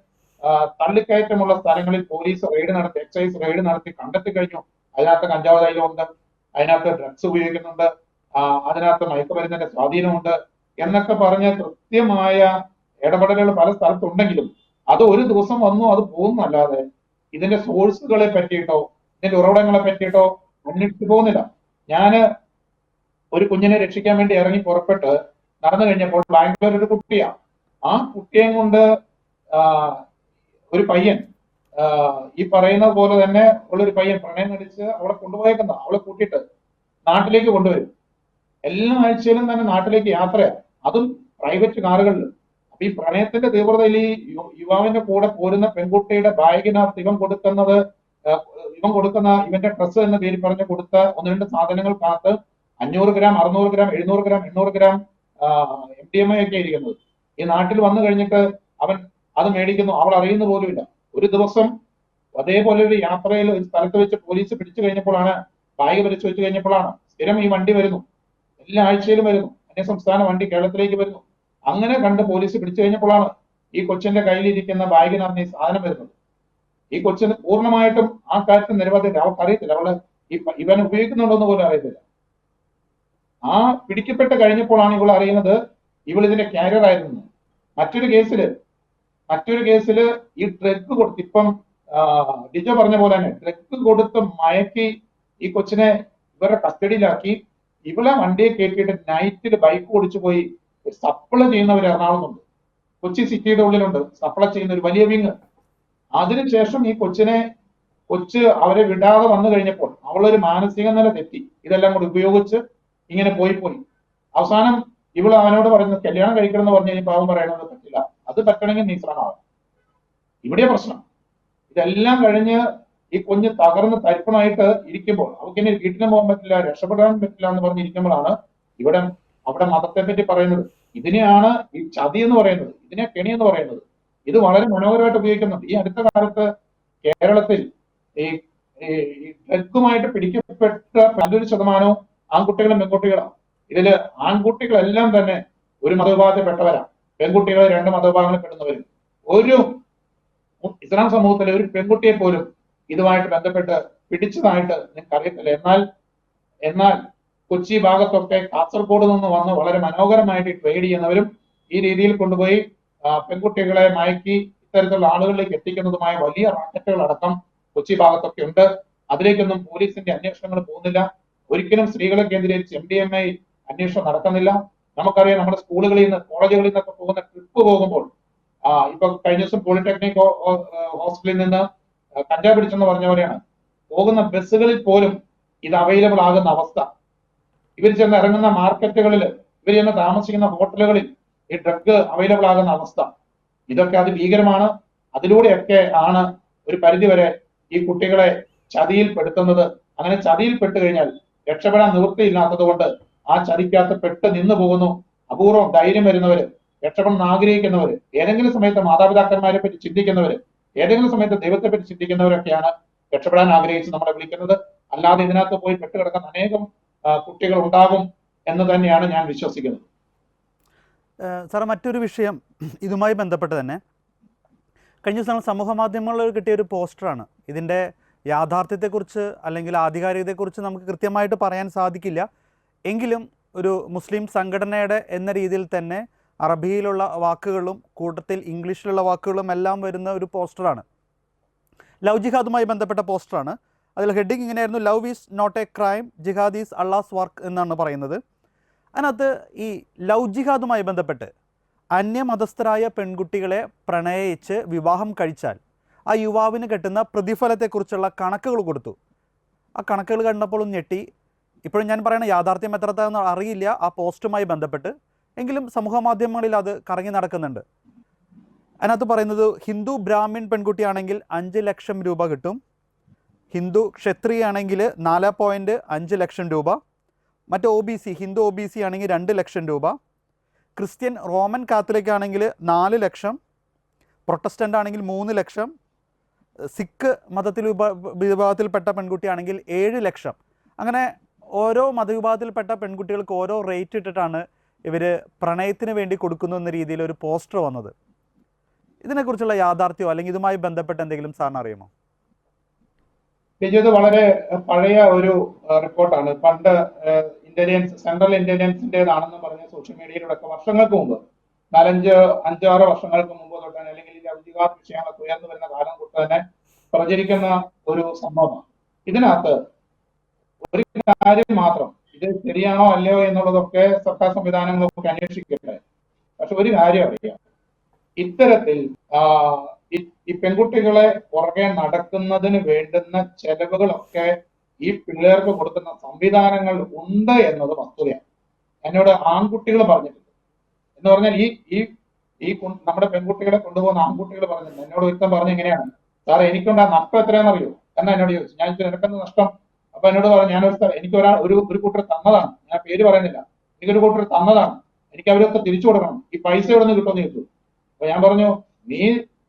തള്ളിക്കയറ്റമുള്ള സ്ഥലങ്ങളിൽ പോലീസ് റെയ്ഡ് നടത്തി, എക്സൈസ് റെയ്ഡ് നടത്തി കണ്ടെത്തി കഴിഞ്ഞു. അതിനകത്ത് കഞ്ചാവ് തൈലമുണ്ട്, അതിനകത്ത് ഡ്രഗ്സ് ഉപയോഗിക്കുന്നുണ്ട്, അതിനകത്ത് മയക്കുമരുന്നിന്റെ സ്വാധീനമുണ്ട് എന്നൊക്കെ പറഞ്ഞ് കൃത്യമായ ഇടപെടലുകൾ പല സ്ഥലത്തുണ്ടെങ്കിലും അത് ഒരു ദിവസം വന്നു അത് പോകുന്നല്ലാതെ ഇതിന്റെ സോഴ്സുകളെ പറ്റിയിട്ടോ ഇതിന്റെ ഉറവിടങ്ങളെ പറ്റിയിട്ടോ അന്വേഷിച്ചു പോകുന്നില്ല. ഞാന് ഒരു കുഞ്ഞിനെ രക്ഷിക്കാൻ വേണ്ടി ഇറങ്ങി പുറപ്പെട്ട് നടന്നു കഴിഞ്ഞപ്പോൾ ബാംഗ്ലൂർ ഒരു കുട്ടിയാ, ആ കുട്ടിയെ കൊണ്ട് ഒരു പയ്യൻ ഈ പറയുന്ന പോലെ തന്നെ ഉള്ളൊരു പയ്യൻ പ്രണയം നടിച്ച് അവളെ കൊണ്ടുപോയേക്കുന്ന, അവളെ കൂട്ടിയിട്ട് നാട്ടിലേക്ക് കൊണ്ടുവരും. എല്ലാ ആഴ്ചയിലും തന്നെ നാട്ടിലേക്ക് യാത്രയാണ്, അതും പ്രൈവറ്റ് കാറുകളിൽ. അപ്പൊ ഈ പ്രണയത്തിന്റെ തീവ്രതയിൽ ഈ യുവാവിന്റെ കൂടെ പോരുന്ന പെൺകുട്ടിയുടെ ബാഗിനകത്ത് ഇവന്റെ ഡ്രസ്സ് എന്ന പേര് പറഞ്ഞ് കൊടുത്ത ഒന്ന് രണ്ട് സാധനങ്ങൾക്കകത്ത് 500 gram 600 gram 700 gram 800 gram MDMA ഒക്കെ ഇരിക്കുന്നത്. ഈ നാട്ടിൽ വന്നു കഴിഞ്ഞിട്ട് അവൻ അത് മേടിക്കുന്നു, അവൾ അറിയുന്ന പോലുമില്ല. ഒരു ദിവസം അതേപോലെ ഒരു യാത്രയിൽ ഒരു സ്ഥലത്ത് വെച്ച് പോലീസ് പിടിച്ചു കഴിഞ്ഞപ്പോഴാണ്, ബാഗ് പരിച്ചു വെച്ച് കഴിഞ്ഞപ്പോഴാണ്, സ്ഥിരം ഈ വണ്ടി വരുന്നു, എല്ലാ ആഴ്ചയിലും വരുന്നു, അന്യസംസ്ഥാന വണ്ടി കേരളത്തിലേക്ക് വരുന്നു. അങ്ങനെ കണ്ട് പോലീസ് പിടിച്ചു കഴിഞ്ഞപ്പോഴാണ് ഈ കൊച്ചിന്റെ കയ്യിലിരിക്കുന്ന ബാഗിനകത്ത് ഈ സാധനം വരുന്നത്. ഈ കൊച്ചിന് പൂർണ്ണമായിട്ടും ആ കാര്യത്തിൽ നിരവധി അവൾക്ക് അറിയത്തില്ല, അവള് ഇവൻ ഉപയോഗിക്കുന്നുണ്ടോന്ന് പോലും അറിയത്തില്ല. ആ പിടിക്കപ്പെട്ട് കഴിഞ്ഞപ്പോഴാണ് ഇവൾ അറിയുന്നത് ഇവൾ ഇതിന്റെ ക്യാരിയർ ആയിരുന്നു. മറ്റൊരു കേസില് ഈ ഡ്രഗ് കൊടുത്ത്, ഇപ്പം ഡിജോ പറഞ്ഞ പോലെ തന്നെ ഡ്രഗ് കൊടുത്ത് മയക്കി ഈ കൊച്ചിനെ ഇവരുടെ കസ്റ്റഡിയിലാക്കി ഇവളെ വണ്ടിയെ കയറ്റിയിട്ട് നൈറ്റിൽ ബൈക്ക് ഓടിച്ചു പോയി സപ്ലൈ ചെയ്യുന്നവർ എറണാകുളത്തുണ്ട്, കൊച്ചി സിറ്റിയുടെ ഉള്ളിലുണ്ട് സപ്ലൈ ചെയ്യുന്ന ഒരു വലിയ വിങ്. അതിനുശേഷം ഈ കൊച്ച് അവരെ വിടാതെ വന്നു കഴിഞ്ഞപ്പോൾ അവളൊരു മാനസിക നില തെറ്റി, ഇതെല്ലാം കൂടി ഉപയോഗിച്ച് ഇങ്ങനെ പോയി അവസാനം ഇവൾ അവനോട് പറയുന്നത് കല്യാണം കഴിക്കണം എന്ന് പറഞ്ഞു കഴിഞ്ഞപ്പോൾ അവൻ പറയണത് പറ്റില്ല, അത് പറ്റണമെങ്കിൽ നീ ശ്രമമാവും. ഇവിടെ പ്രശ്നം. ഇതെല്ലാം കഴിഞ്ഞ് ഈ കുഞ്ഞ് തകർന്ന് തരിപ്പണമായിട്ട് ഇരിക്കുമ്പോൾ അവക്കിനി വീട്ടിലും പോകാൻ പറ്റില്ല, രക്ഷപ്പെടാൻ പറ്റില്ല എന്ന് പറഞ്ഞിരിക്കുമ്പോഴാണ് അവിടെ മതത്തെ പറ്റി പറയുന്നത്. ഇതിനെയാണ് ഈ ചതി എന്ന് പറയുന്നത്, ഇതിനെ കെണി എന്ന് പറയുന്നത്. ഇത് വളരെ മനോഹരമായിട്ട് ഉപയോഗിക്കുന്നുണ്ട്. ഈ അടുത്ത കാലത്ത് കേരളത്തിൽ ഈ ഡ്രഗുമായിട്ട് പിടിക്കപ്പെട്ട 11% ആൺകുട്ടികളും പെൺകുട്ടികളാണ്. ഇതില് ആൺകുട്ടികളെല്ലാം തന്നെ ഒരു മതവിഭാഗത്തിൽപ്പെട്ടവരാണ്, പെൺകുട്ടികൾ 2 മതവിഭാഗങ്ങളിൽ പെടുന്നവരും. ഒരു ഇസ്ലാം സമൂഹത്തിലെ ഒരു പെൺകുട്ടിയെ പോലും ഇതുമായിട്ട് ബന്ധപ്പെട്ട് പിടിച്ചതായിട്ട് നിങ്ങൾക്ക് അറിയത്തില്ല. എന്നാൽ കൊച്ചി ഭാഗത്തൊക്കെ കാസർഗോഡ് നിന്ന് വന്ന് വളരെ മനോഹരമായിട്ട് ട്രേഡ് ചെയ്യുന്നവരും ഈ രീതിയിൽ കൊണ്ടുപോയി പെൺകുട്ടികളെ മയക്കി ഇത്തരത്തിലുള്ള ആളുകളിലേക്ക് എത്തിക്കുന്നതുമായ വലിയ റാക്കറ്റുകൾ അടക്കം കൊച്ചി ഭാഗത്തൊക്കെ ഉണ്ട്. അതിലേക്കൊന്നും പോലീസിന്റെ അന്വേഷണങ്ങൾ പോകുന്നില്ല. ഒരിക്കലും സ്ത്രീകളെ കേന്ദ്രീകരിച്ച് MDMA അന്വേഷണം നടക്കുന്നില്ല. നമുക്കറിയാം, നമ്മുടെ സ്കൂളുകളിൽ നിന്ന് കോളേജുകളിൽ നിന്നൊക്കെ പോകുന്ന ട്രിപ്പ് പോകുമ്പോൾ ഇപ്പൊ കഴിഞ്ഞ ദിവസം പോളിടെക്നിക് ഹോസ്റ്റലിൽ നിന്ന് കഞ്ചാവ് പിടിച്ചെന്ന് പറഞ്ഞ പോലെയാണ്, പോകുന്ന ബസ്സുകളിൽ പോലും ഇത് അവൈലബിൾ ആകുന്ന അവസ്ഥ. ഇവർ ചെന്ന് ഇറങ്ങുന്ന മാർക്കറ്റുകളിൽ, ഇവർ ചെന്ന് താമസിക്കുന്ന ഹോട്ടലുകളിൽ ഈ ഡ്രഗ് അവൈലബിൾ ആകുന്ന അവസ്ഥ. ഇതൊക്കെ അതിഭീകരമാണ്. അതിലൂടെയൊക്കെ ആണ് ഒരു പരിധിവരെ ഈ കുട്ടികളെ ചതിയിൽപ്പെടുത്തുന്നത്. അങ്ങനെ ചതിയിൽപ്പെട്ട് കഴിഞ്ഞാൽ രക്ഷപ്പെടാൻ നിവൃത്തിയില്ലാത്തത് കൊണ്ട് ആ ചതിക്കകത്ത് പെട്ട് നിന്നു പോകുന്നു. അപൂർവം ധൈര്യം വരുന്നവര്, രക്ഷപ്പെടാൻ ആഗ്രഹിക്കുന്നവര്, ഏതെങ്കിലും സമയത്ത് മാതാപിതാക്കന്മാരെ പറ്റി ചിന്തിക്കുന്നവര്, ഏതെങ്കിലും സമയത്ത് ദൈവത്തെ പറ്റി ചിന്തിക്കുന്നവരൊക്കെയാണ് രക്ഷപ്പെടാൻ ആഗ്രഹിച്ച് നമ്മളെ വിളിക്കുന്നത്. അല്ലാതെ ഇതിനകത്ത് പോയി പെട്ടുകിടക്കുന്ന അനേകം കുട്ടികൾ ഉണ്ടാകും എന്ന് തന്നെയാണ് ഞാൻ വിശ്വസിക്കുന്നത്. സാർ, മറ്റൊരു വിഷയം ഇതുമായി ബന്ധപ്പെട്ട് തന്നെ കഴിഞ്ഞ ദിവസം സമൂഹ മാധ്യമങ്ങളിൽ കിട്ടിയ ഒരു പോസ്റ്ററാണ്. ഇതിൻ്റെ യാഥാർത്ഥ്യത്തെക്കുറിച്ച് അല്ലെങ്കിൽ ആധികാരികതയെക്കുറിച്ച് നമുക്ക് കൃത്യമായിട്ട് പറയാൻ സാധിക്കില്ല. എങ്കിലും ഒരു മുസ്ലിം സംഘടനയുടെ എന്ന രീതിയിൽ തന്നെ അറബിയിലുള്ള വാക്കുകളും കൂട്ടത്തിൽ ഇംഗ്ലീഷിലുള്ള വാക്കുകളും എല്ലാം വരുന്ന ഒരു പോസ്റ്ററാണ്. ലവ് ജിഹാദുമായി ബന്ധപ്പെട്ട പോസ്റ്ററാണ്. അതിൽ ഹെഡിങ് ഇങ്ങനെയായിരുന്നു: love is not a crime, jihad is Allah's work എന്നാണ് പറയുന്നത്. അതിനകത്ത് ഈ ലവ് ജിഹാദുമായി ബന്ധപ്പെട്ട് അന്യമതസ്ഥരായ പെൺകുട്ടികളെ പ്രണയിച്ച് വിവാഹം കഴിച്ചാൽ ആ യുവാവിന് കിട്ടുന്ന പ്രതിഫലത്തെക്കുറിച്ചുള്ള കണക്കുകൾ കൊടുത്തു. ആ കണക്കുകൾ കണ്ടപ്പോൾ ഞെട്ടി. ഇപ്പോഴും ഞാൻ പറയുന്ന യാഥാർത്ഥ്യം എത്രത്താന്ന് അറിയില്ല ആ പോസ്റ്റുമായി ബന്ധപ്പെട്ട്, എങ്കിലും സമൂഹ മാധ്യമങ്ങളിൽ അത് കറങ്ങി നടക്കുന്നുണ്ട്. അതിനകത്ത് പറയുന്നത്, ഹിന്ദു ബ്രാഹ്മിൺ പെൺകുട്ടിയാണെങ്കിൽ 5 ലക്ഷം രൂപ കിട്ടും, ഹിന്ദു ക്ഷത്രിയാണെങ്കിൽ 4.5 ലക്ഷം രൂപ, മറ്റ് OBC ഹിന്ദു OBC ആണെങ്കിൽ 2 ലക്ഷം രൂപ, ക്രിസ്ത്യൻ റോമൻ കാത്തലിക് ആണെങ്കിൽ 4 ലക്ഷം, പ്രൊട്ടസ്റ്റൻ്റ് ആണെങ്കിൽ 3 ലക്ഷം, സിഖ് വിഭാഗത്തിൽപ്പെട്ട പെൺകുട്ടിയാണെങ്കിൽ 7 ലക്ഷം. അങ്ങനെ ഓരോ മതവിഭാഗത്തിൽപ്പെട്ട പെൺകുട്ടികൾക്ക് ഓരോ റേറ്റ് ഇട്ടിട്ടാണ് ഇവർ പ്രണയത്തിന് വേണ്ടി കൊടുക്കുന്നു എന്ന രീതിയിൽ ഒരു പോസ്റ്റർ വന്നത്. ഇതിനെക്കുറിച്ചുള്ള യാഥാർത്ഥ്യമോ അല്ലെങ്കിൽ ഇതുമായി ബന്ധപ്പെട്ട് എന്തെങ്കിലും സാറിന് അറിയുമോ? ഇത് വളരെ പഴയ ഒരു റിപ്പോർട്ടാണ്. പണ്ട് സെൻട്രൽ ഇന്റലിജൻസിന്റേതാണെന്ന് പറഞ്ഞ സോഷ്യൽ മീഡിയയിലൂടെ വർഷങ്ങൾക്ക് മുമ്പ്, 4-5-6 വർഷങ്ങൾക്ക് മുമ്പ് തൊട്ട് തന്നെ, അല്ലെങ്കിൽ ഈ ലവ് ജിഹാദ് വിഷയങ്ങളൊക്കെ ഉയർന്നു വരുന്ന കാലം തൊട്ട് തന്നെ പ്രചരിക്കുന്ന ഒരു സംഭവമാണ്. ഇതിനകത്ത് ഒരു കാര്യം മാത്രം, ഇത് ശരിയാണോ അല്ലയോ എന്നുള്ളതൊക്കെ സർക്കാർ സംവിധാനങ്ങളൊക്കെ അന്വേഷിക്കട്ടെ. പക്ഷെ ഒരു കാര്യം അറിയാം, ഇത്തരത്തിൽ ഈ പെൺകുട്ടികളെ പുറകെ നടക്കുന്നതിന് വേണ്ടുന്ന ചെലവുകളൊക്കെ ഈ പിള്ളേർക്ക് കൊടുക്കുന്ന സംവിധാനങ്ങൾ ഉണ്ട് എന്നത് വസ്തുതയാണ്. എന്നോട് ആൺകുട്ടികൾ പറഞ്ഞിട്ടുണ്ട്. എന്ന് പറഞ്ഞാൽ ഈ നമ്മുടെ പെൺകുട്ടികളെ കൊണ്ടുപോകുന്ന ആൺകുട്ടികൾ പറഞ്ഞിട്ടുണ്ട്. എന്നോട് ഒരുത്തം പറഞ്ഞ എങ്ങനെയാണ്, സാറേ എനിക്കുണ്ടാ നഷ്ടം എത്രയാണെന്നറിയോ എന്നാ എന്നോട് ചോദിച്ചു. ഞാൻ നിനക്കെന്ന് നഷ്ടം? അപ്പൊ എന്നോട് പറഞ്ഞു, എനിക്ക് ഒരു കൂട്ടർ തന്നതാണ്, ഞാൻ പേര് പറയുന്നില്ല, എനിക്കൊരു കൂട്ടർ തന്നതാണ്, എനിക്ക് അവരൊക്കെ തിരിച്ചു കൊടുക്കണം, ഈ പൈസ എവിടെ നിന്ന് കിട്ടുമെന്ന് ചോദിച്ചു. അപ്പൊ ഞാൻ പറഞ്ഞു, നീ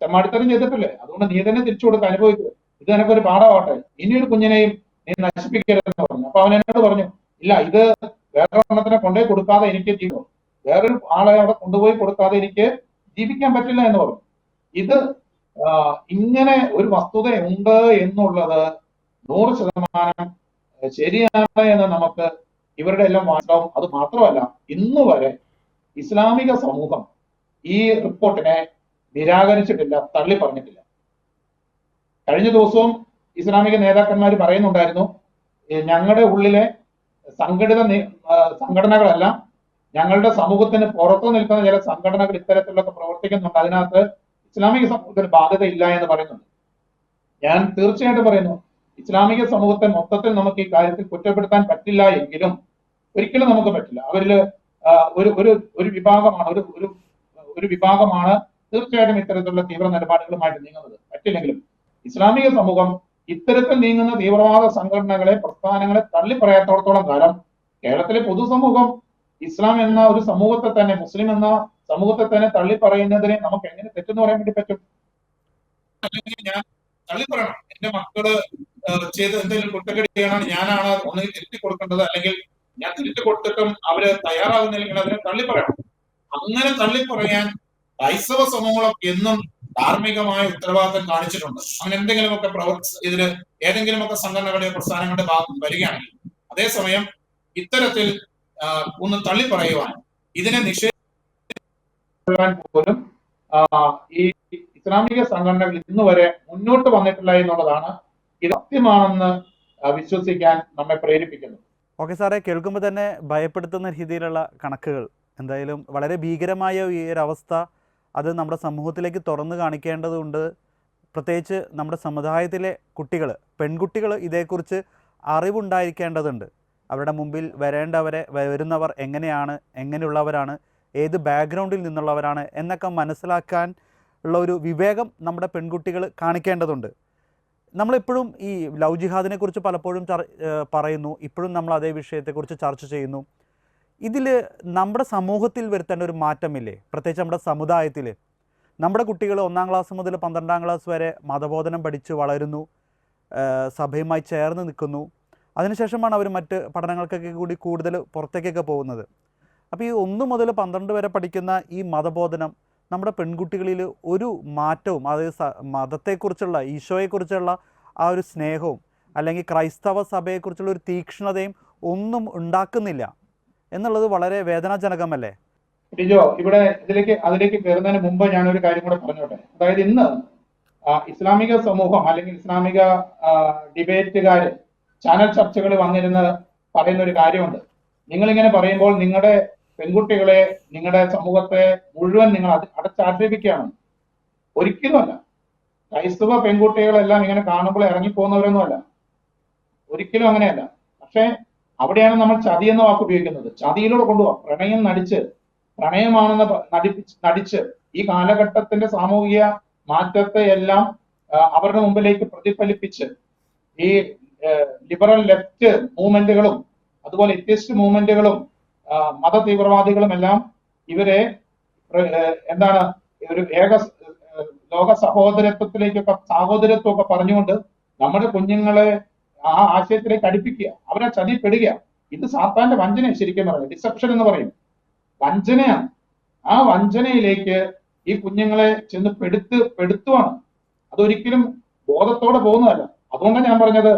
തെമ്മാടിത്തരം ചെയ്തിട്ടില്ലേ, അതുകൊണ്ട് നീ തന്നെ തിരിച്ചു കൊടുക്കുക, അനുഭവിക്കുക, ഇത് നിനക്കൊരു പാഠമാവട്ടെ, ഇനിയൊരു കുഞ്ഞിനെയും നീ നശിപ്പിക്കരുതെന്ന് പറഞ്ഞു. അപ്പൊ അവൻ എന്നോട് പറഞ്ഞു, ഇല്ല ഇത് വേറെ എണ്ണത്തിനെ കൊണ്ടുപോയി കൊടുക്കാതെ എനിക്ക് ജീവിക്കും, വേറൊരു ആളെ അവിടെ കൊണ്ടുപോയി കൊടുക്കാതെ എനിക്ക് ജീവിക്കാൻ പറ്റില്ല എന്ന് പറഞ്ഞു. ഇത് ഇങ്ങനെ ഒരു വസ്തുത ഉണ്ട് എന്നുള്ളത് 100% ശരിയാണ് എന്ന് നമുക്ക് ഇവരുടെ എല്ലാം വാസ്തവം. അത് മാത്രമല്ല, ഇന്ന് വരെ ഇസ്ലാമിക സമൂഹം ഈ റിപ്പോർട്ടിനെ നിരാകരിച്ചിട്ടില്ല, തള്ളി പറഞ്ഞിട്ടില്ല. കഴിഞ്ഞ ദിവസവും ഇസ്ലാമിക നേതാക്കന്മാർ പറയുന്നുണ്ടായിരുന്നു, ഞങ്ങളുടെ ഉള്ളിലെ സംഘടനകളല്ല, ഞങ്ങളുടെ സമൂഹത്തിന് പുറത്തു നിൽക്കുന്ന ചില സംഘടനകൾ ഇത്തരത്തിലൊക്കെ പ്രവർത്തിക്കുന്നുണ്ട്, അതിനകത്ത് ഇസ്ലാമിക സമൂഹത്തിന് ബാധ്യത ഇല്ല എന്ന് പറയുന്നുണ്ട്. ഞാൻ തീർച്ചയായിട്ടും പറയുന്നു, ഇസ്ലാമിക സമൂഹത്തെ മൊത്തത്തിൽ നമുക്ക് ഈ കാര്യത്തിൽ കുറ്റപ്പെടുത്താൻ പറ്റില്ല എങ്കിലും ഒരിക്കലും നമുക്ക് പറ്റില്ല. അവരിൽ ഒരു വിഭാഗമാണ് ഒരു വിഭാഗമാണ് തീർച്ചയായിട്ടും ഇത്തരത്തിലുള്ള തീവ്ര നിലപാടുകളുമായിട്ട് നീങ്ങുന്നത്. പറ്റില്ലെങ്കിലും ഇസ്ലാമിക സമൂഹം ഇത്തരത്തിൽ നീങ്ങുന്ന തീവ്രവാദ സംഘടനകളെ, പ്രസ്ഥാനങ്ങളെ തള്ളിപ്പറയാത്തോടത്തോളം കാലം കേരളത്തിലെ പൊതുസമൂഹം ഇസ്ലാം എന്ന ഒരു സമൂഹത്തെ തന്നെ, മുസ്ലിം എന്ന സമൂഹത്തെ തന്നെ തള്ളിപ്പറയുന്നതിനെ നമുക്ക് എങ്ങനെ തെറ്റെന്ന് പറയാൻ വേണ്ടി പറ്റും? അല്ലെങ്കിൽ ഞാൻ തള്ളിപ്പറയണം, എന്റെ മക്കള് ചെയ്ത് എന്തെങ്കിലും കുറ്റക്കെട്ട് ചെയ്യണം, ഞാനാണ് ഒന്നുകിൽ തിരുത്തി കൊടുക്കേണ്ടത്, അല്ലെങ്കിൽ ഞാൻ തിരുത്തി കൊടുത്തിട്ടും അവര് തയ്യാറാകുന്നില്ലെങ്കിൽ അതിനെ തള്ളിപ്പറയണം. അങ്ങനെ തള്ളിപ്പറയാൻ ക്രൈസ്തവ സമൂഹങ്ങളൊക്കെ എന്നും ധാർമ്മികമായ ഉത്തരവാദിത്തം കാണിച്ചിട്ടുണ്ട്. അങ്ങനെ എന്തെങ്കിലുമൊക്കെ ഇതില് ഏതെങ്കിലുമൊക്കെ സംഘടനകളുടെ പ്രസ്ഥാനങ്ങളുടെ ഭാഗം വരികയാണെങ്കിൽ, അതേസമയം ഇത്തരത്തിൽ ഒന്ന് തള്ളിപ്പറയുവാൻ, ഇതിനെ നിഷേധിക്കാൻ പോലും ഈ ഇസ്ലാമിക സംഘടനകൾ ഇന്ന് വരെ മുന്നോട്ട് വന്നിട്ടില്ല എന്നുള്ളതാണ് ഇത് സത്യമാണെന്ന് വിശ്വസിക്കാൻ നമ്മെ പ്രേരിപ്പിക്കുന്നത്. ഓക്കെ സാറേ, കേൾക്കുമ്പോൾ തന്നെ ഭയപ്പെടുത്തുന്ന രീതിയിലുള്ള കണക്കുകൾ. എന്തായാലും വളരെ ഭീകരമായ ഈ ഒരു അവസ്ഥ അത് നമ്മുടെ സമൂഹത്തിലേക്ക് തുറന്നു കാണിക്കേണ്ടതുണ്ട്. പ്രത്യേകിച്ച് നമ്മുടെ സമുദായത്തിലെ കുട്ടികൾ, പെൺകുട്ടികൾ ഇതേക്കുറിച്ച് അറിവുണ്ടായിരിക്കേണ്ടതുണ്ട്. അവരുടെ മുമ്പിൽ വരുന്നവർ എങ്ങനെയാണ്, എങ്ങനെയുള്ളവരാണ്, ഏത് ബാക്ക്ഗ്രൗണ്ടിൽ നിന്നുള്ളവരാണ് എന്നൊക്കെ മനസ്സിലാക്കാൻ ഉള്ള ഒരു വിവേകം നമ്മുടെ പെൺകുട്ടികൾ കാണിക്കേണ്ടതുണ്ട്. നമ്മളിപ്പോഴും ഈ ലവ് ജിഹാദിനെ കുറിച്ച് പലപ്പോഴും പറയുന്നു, ഇപ്പോഴും നമ്മൾ അതേ വിഷയത്തെക്കുറിച്ച് ചർച്ച ചെയ്യുന്നു. ഇതിൽ നമ്മുടെ സമൂഹത്തിൽ വരുത്തേണ്ട ഒരു മാറ്റമില്ലേ? പ്രത്യേകിച്ച് നമ്മുടെ സമുദായത്തിൽ നമ്മുടെ കുട്ടികൾ 1-ാം ക്ലാസ് മുതൽ 12-ാം ക്ലാസ് വരെ മതബോധനം പഠിച്ച് വളരുന്നു, സഭയുമായി ചേർന്ന് നിൽക്കുന്നു. അതിനുശേഷമാണ് അവർ മറ്റ് പഠനങ്ങൾക്കൊക്കെ കൂടി കൂടുതൽ പുറത്തേക്കൊക്കെ പോകുന്നത്. അപ്പോൾ ഈ 1 മുതൽ 12 വരെ പഠിക്കുന്ന ഈ മതബോധനം നമ്മുടെ പെൺകുട്ടികളിൽ ഒരു മാറ്റവും, അതായത് മതത്തെക്കുറിച്ചുള്ള, ഈശോയെക്കുറിച്ചുള്ള ആ ഒരു സ്നേഹവും അല്ലെങ്കിൽ ക്രൈസ്തവ സഭയെക്കുറിച്ചുള്ള ഒരു തീക്ഷ്ണതയും ഒന്നും ഉണ്ടാക്കുന്നില്ല എന്നുള്ളത് വളരെ വേദനാജനകമല്ലേ? ഡിജോ, ഇവിടെ അതിലേക്ക് കയറുന്നതിന് മുമ്പ് ഞാനൊരു കാര്യം കൂടെ പറഞ്ഞോട്ടെ. അതായത് ഇന്ന് ഇസ്ലാമിക സമൂഹം അല്ലെങ്കിൽ ഇസ്ലാമിക ഡിബേറ്റുകാര് ചാനൽ ചർച്ചകൾ വന്നിരുന്ന് പറയുന്ന ഒരു കാര്യമുണ്ട്. നിങ്ങളിങ്ങനെ പറയുമ്പോൾ നിങ്ങളുടെ പെൺകുട്ടികളെ, നിങ്ങളുടെ സമൂഹത്തെ മുഴുവൻ നിങ്ങൾ അടച്ചാക്ഷേപിക്കുകയാണ്. ഒരിക്കലുമല്ല. ക്രൈസ്തവ പെൺകുട്ടികളെല്ലാം ഇങ്ങനെ കാണുമ്പോൾ ഇറങ്ങിപ്പോകുന്നവരൊന്നുമല്ല, ഒരിക്കലും അങ്ങനെയല്ല. പക്ഷെ അവിടെയാണ് നമ്മൾ ചതി എന്ന വാക്ക് ഉപയോഗിക്കുന്നത്. ചതിയിലൂടെ കൊണ്ടുപോകാം, പ്രണയമാണെന്ന് നടിച്ച് ഈ കാലഘട്ടത്തിന്റെ സാമൂഹിക മാറ്റത്തെ എല്ലാം അവരുടെ മുമ്പിലേക്ക് പ്രതിഫലിപ്പിച്ച് ഈ ലിബറൽ ലെഫ്റ്റ് മൂവ്മെന്റുകളും അതുപോലെ എത്തിസ്റ്റ് മൂവ്മെന്റുകളും മത തീവ്രവാദികളും എല്ലാം ഇവരെ എന്താണ് ഒരു ലോക സാഹോദര്യത്വമൊക്കെ പറഞ്ഞുകൊണ്ട് നമ്മുടെ കുഞ്ഞുങ്ങളെ ആ ആശയത്തിലേക്ക് അടുപ്പിക്കുക, അവരെ ചതിപ്പെടുക. ഇത് സാത്താന്റെ വഞ്ചന, ശരിക്കും പറയുന്നത് ഡിസെപ്ഷൻ എന്ന് പറയും, വഞ്ചനയാണ്. ആ വഞ്ചനയിലേക്ക് ഈ കുഞ്ഞുങ്ങളെ ചെന്ന് പെടുത്തുവാണ്. അതൊരിക്കലും ബോധത്തോടെ പോകുന്നതല്ല. അതുകൊണ്ടാണ് ഞാൻ പറഞ്ഞത്,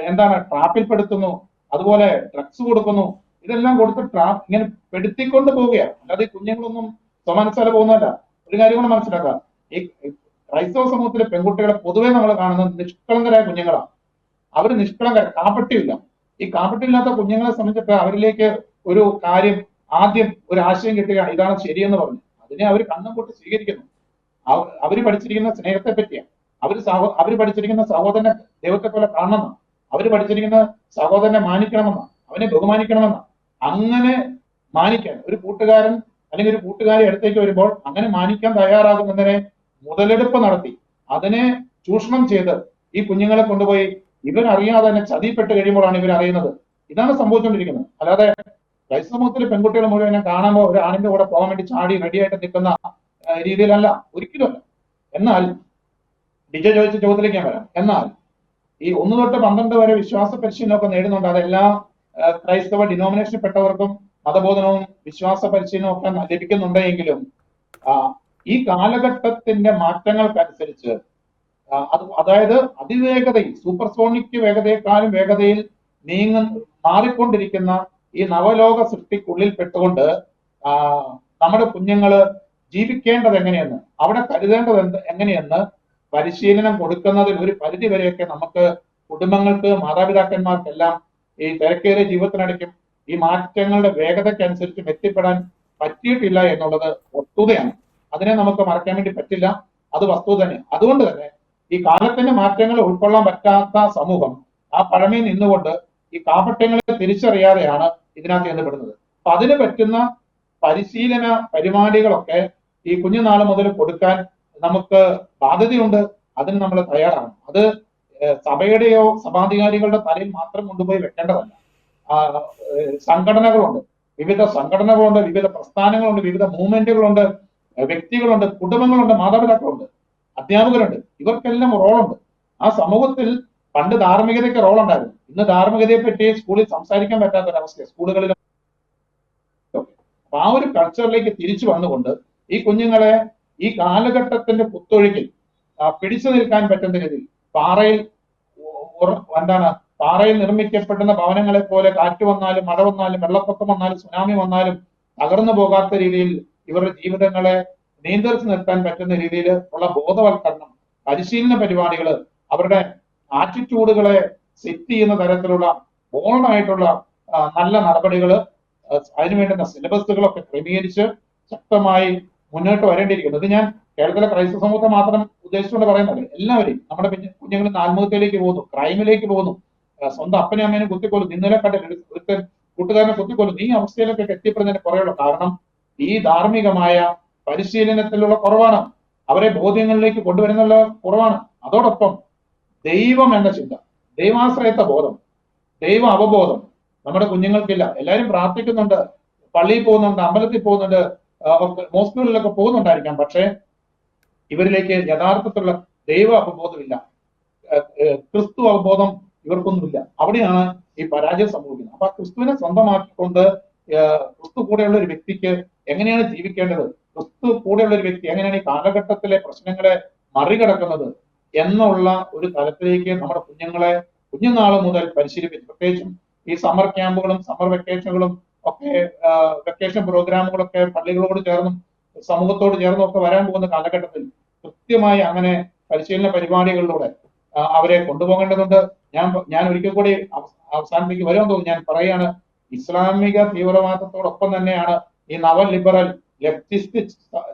എന്താണ് ട്രാപ്പിൽ പെടുത്തുന്നു, അതുപോലെ ഡ്രഗ്സ് കൊടുക്കുന്നു, ഇതെല്ലാം കൊടുത്ത് ഇങ്ങനെ പെടുത്തിക്കൊണ്ട് പോവുകയാണ്. അല്ലാതെ ഈ കുഞ്ഞുങ്ങളൊന്നും സ്വമനസ്സാലെ പോകുന്നതല്ല. ഒരു കാര്യം കൂടെ മനസ്സിലാക്കാം, ഈ ക്രൈസ്തവ സമൂഹത്തിലെ പെൺകുട്ടികളെ പൊതുവെ നമ്മൾ കാണുന്നത് നിഷ്കളങ്കരായ കുഞ്ഞുങ്ങളാണ്. അവർ നിഷ്കളങ്ക, കാപട്യമില്ല. ഈ കാപട്യമില്ലാത്ത കുഞ്ഞുങ്ങളെ സംബന്ധിച്ചിട്ട് അവരിലേക്ക് ഒരു കാര്യം ആദ്യം ഒരു ആശയം കിട്ടുകയാണ്, ഇതാണ് ശരിയെന്ന് പറഞ്ഞു. അതിനെ അവർ കണ്ണും പൊട്ടി സ്വീകരിക്കുന്നു. അവര് പഠിച്ചിരിക്കുന്ന സ്നേഹത്തെ പറ്റിയാണ്. അവര് പഠിച്ചിരിക്കുന്ന സഹോദരനെ ദൈവത്തെ പോലെ കാണണമെന്നാണ്. അവര് പഠിച്ചിരിക്കുന്ന സഹോദരനെ മാനിക്കണമെന്നാണ്, അവനെ ബഹുമാനിക്കണമെന്നാണ്. അങ്ങനെ മാനിക്കാൻ ഒരു കൂട്ടുകാരൻ അല്ലെങ്കിൽ ഒരു കൂട്ടുകാരി അടുത്തേക്ക് വരുമ്പോൾ അങ്ങനെ മാനിക്കാൻ തയ്യാറാകുന്നതിനെ മുതലെടുപ്പ് നടത്തി അതിനെ ചൂഷണം ചെയ്ത് ഈ കുഞ്ഞുങ്ങളെ കൊണ്ടുപോയി ഇവരറിയാതെ തന്നെ ചതിപ്പെട്ട് കഴിയുമ്പോഴാണ് ഇവരറിയുന്നത്. ഇതാണ് സംഭവിച്ചുകൊണ്ടിരിക്കുന്നത്. അല്ലാതെ ക്രൈസ്തവ സമൂഹത്തിലെ പെൺകുട്ടികൾ മുഴുവൻ ഞാൻ കാണുമ്പോൾ ഒരു ആണിന്റെ കൂടെ പോകാൻ വേണ്ടി ചാടി റെഡിയായിട്ട് നിൽക്കുന്ന രീതിയിലല്ല, ഒരിക്കലുമല്ല. എന്നാൽ ഡിജ ചോദിച്ച ചോദ്യത്തിലേക്ക് ഞാൻ വരാം. എന്നാൽ ഈ 1 തൊട്ട് 12 വരെ വിശ്വാസ പരിശീലനമൊക്കെ നേടുന്നുണ്ട്. അതെല്ലാ ക്രൈസ്തവ ഡിനോമിനേഷനിൽപ്പെട്ടവർക്കും മതബോധനവും വിശ്വാസ പരിശീലനവും ഒക്കെ ലഭിക്കുന്നുണ്ടെങ്കിലും ഈ കാലഘട്ടത്തിന്റെ മാറ്റങ്ങൾക്കനുസരിച്ച് അതായത് അതിവേഗതയിൽ, സൂപ്പർസോണിക് വേഗതയെക്കാളും വേഗതയിൽ മാറിക്കൊണ്ടിരിക്കുന്ന ഈ നവലോക സൃഷ്ടിക്കുള്ളിൽ പെട്ടുകൊണ്ട് നമ്മുടെ കുഞ്ഞുങ്ങള് ജീവിക്കേണ്ടത് എങ്ങനെയെന്ന്, അവിടെ കരുതേണ്ടത് എങ്ങനെയെന്ന് പരിശീലനം കൊടുക്കുന്നതിൽ ഒരു പരിധി വരെയൊക്കെ നമുക്ക് കുടുംബങ്ങൾക്ക്, മാതാപിതാക്കന്മാർക്കെല്ലാം ഈ തിരക്കേറിയ ജീവിതത്തിനിടയ്ക്കും ഈ മാറ്റങ്ങളുടെ വേഗതയ്ക്കനുസരിച്ചും എത്തിപ്പെടാൻ പറ്റിയിട്ടില്ല എന്നുള്ളത് വസ്തുതയാണ്. അതിനെ നമുക്ക് മറക്കാൻ വേണ്ടി പറ്റില്ല, അത് വസ്തുത തന്നെ. അതുകൊണ്ട് തന്നെ ഈ കാലത്തിന്റെ മാറ്റങ്ങൾ ഉൾക്കൊള്ളാൻ പറ്റാത്ത സമൂഹം ആ പഴമയിൽ നിന്നുകൊണ്ട് ഈ കാപട്യങ്ങളെ തിരിച്ചറിയാതെയാണ് ഇതിനകത്ത് ചെന്നപ്പെടുന്നത്. അപ്പൊ അതിന് പറ്റുന്ന പരിശീലന പരിപാടികളൊക്കെ ഈ കുഞ്ഞുനാൾ മുതൽ കൊടുക്കാൻ നമുക്ക് ബാധ്യതയുണ്ട്. അതിന് നമ്മൾ തയ്യാറാണ്. അത് സഭയുടെയോ സഭാധികാരികളുടെ തലയിൽ മാത്രം കൊണ്ടുപോയി വെക്കേണ്ടതല്ല. സംഘടനകളുണ്ട്, വിവിധ സംഘടനകളുണ്ട്, വിവിധ പ്രസ്ഥാനങ്ങളുണ്ട്, വിവിധ മൂവ്മെന്റുകളുണ്ട്, വ്യക്തികളുണ്ട്, കുടുംബങ്ങളുണ്ട്, മാതാപിതാക്കളുണ്ട്, അധ്യാപകരുണ്ട്. ഇവർക്കെല്ലാം റോളുണ്ട്. ആ സമൂഹത്തിൽ പണ്ട് ധാർമ്മികതയ്ക്ക് റോൾ ഉണ്ടായിരുന്നു. ഇന്ന് ധാർമ്മികതയെ പറ്റി സ്കൂളിൽ സംസാരിക്കാൻ പറ്റാത്തൊരവസ്ഥ സ്കൂളുകളിലും. അപ്പൊ ആ ഒരു കൾച്ചറിലേക്ക് തിരിച്ചു വന്നുകൊണ്ട് ഈ കുഞ്ഞുങ്ങളെ ഈ കാലഘട്ടത്തിന്റെ കുത്തൊഴുക്കിൽ പിടിച്ചു നിൽക്കാൻ പറ്റുന്ന രീതിയിൽ പാറയിൽ നിർമ്മിക്കപ്പെടുന്ന ഭവനങ്ങളെ പോലെ കാറ്റ് വന്നാലും, മഴ വന്നാലും, വെള്ളപ്പൊക്കം വന്നാലും, സുനാമി വന്നാലും തകർന്നു പോകാത്ത രീതിയിൽ ഇവരുടെ ജീവിതങ്ങളെ നിയന്ത്രിച്ചു നിർത്താൻ പറ്റുന്ന രീതിയിൽ ഉള്ള ബോധവൽക്കരണം, പരിശീലന പരിപാടികൾ, അവരുടെ ആറ്റിറ്റ്യൂഡുകളെ സെറ്റ് ചെയ്യുന്ന തരത്തിലുള്ള ബോൾഡായിട്ടുള്ള നല്ല നടപടികൾ, അതിനുവേണ്ടുന്ന സിലബസുകളൊക്കെ ക്രമീകരിച്ച് ശക്തമായി മുന്നോട്ട് വരേണ്ടിയിരിക്കുന്നു. ഇത് ഞാൻ കേരളത്തിലെ ക്രൈസ്തവ സമൂഹത്തെ മാത്രം ഉദ്ദേശിച്ചുകൊണ്ട് പറയുന്നത്. എല്ലാവരെയും, നമ്മുടെ കുഞ്ഞുങ്ങൾ ആത്മഹത്യയിലേക്ക് പോകുന്നു, ക്രൈമിലേക്ക് പോകുന്നു, സ്വന്തം അപ്പനും അമ്മേനും കുത്തിക്കൊല്ലുന്നു, ഇന്നലെ കണ്ടില്ല ഒരുത്തൻ കൂട്ടുകാരനെ കുത്തിക്കൊല്ലുന്നു. ഈ അവസ്ഥയിലൊക്കെ എത്തിപ്പെടുന്നതിന് കുറയുള്ള കാരണം ഈ ധാർമ്മികമായ പരിശീലനത്തിലുള്ള കുറവാണ്. അവരെ ബോധ്യങ്ങളിലേക്ക് കൊണ്ടുവരുന്നുള്ള കുറവാണ്. അതോടൊപ്പം ദൈവം എന്ന ചിന്ത, ദൈവാശ്രയത്വ ബോധം, ദൈവ അവബോധം നമ്മുടെ കുഞ്ഞുങ്ങൾക്കില്ല. എല്ലാവരും പ്രാർത്ഥിക്കുന്നുണ്ട്, പള്ളിയിൽ പോകുന്നുണ്ട്, അമ്പലത്തിൽ പോകുന്നുണ്ട്, മോസ്കുകളിലൊക്കെ പോകുന്നുണ്ടായിരിക്കാം. പക്ഷേ ഇവരിലേക്ക് യഥാർത്ഥത്തിലുള്ള ദൈവ അവബോധമില്ല, ക്രിസ്തു അവബോധം ഇവർക്കൊന്നുമില്ല. അവിടെയാണ് ഈ പരാജയം സംഭവിക്കുന്നത്. അപ്പൊ ക്രിസ്തുവിനെ സ്വന്തമാക്കിക്കൊണ്ട് ക്രിസ്തു കൂടെയുള്ള ഒരു വ്യക്തിക്ക് എങ്ങനെയാണ് ജീവിക്കേണ്ടത്, ക്രിസ്തു കൂടെയുള്ള ഒരു വ്യക്തി എങ്ങനെയാണ് ഈ കാലഘട്ടത്തിലെ പ്രശ്നങ്ങളെ മറികടക്കുന്നത് എന്നുള്ള ഒരു തലത്തിലേക്ക് നമ്മുടെ കുഞ്ഞുങ്ങളെ കുഞ്ഞുനാൾ മുതൽ പരിശീലിപ്പിച്ചു. പ്രത്യേകിച്ചും ഈ സമ്മർ ക്യാമ്പുകളും സമ്മർ വെക്കേഷനുകളും ഒക്കെ, വെക്കേഷൻ പ്രോഗ്രാമുകളൊക്കെ പള്ളികളോട് ചേർന്നും സമൂഹത്തോട് ചേർന്നും ഒക്കെ വരാൻ പോകുന്ന കാലഘട്ടത്തിൽ കൃത്യമായി അങ്ങനെ പരിശീലന പരിപാടികളിലൂടെ അവരെ കൊണ്ടുപോകേണ്ടതുണ്ട്. ഞാൻ ഒരിക്കൽ കൂടി അവസാനത്തേക്ക് വരുമെന്ന് തോന്നുന്നു. ഞാൻ പറയാണ്, ഇസ്ലാമിക തീവ്രവാദത്തോടൊപ്പം തന്നെയാണ് ഈ നവ ലിബറൽ ലെഫ്റ്റിസ്റ്റ്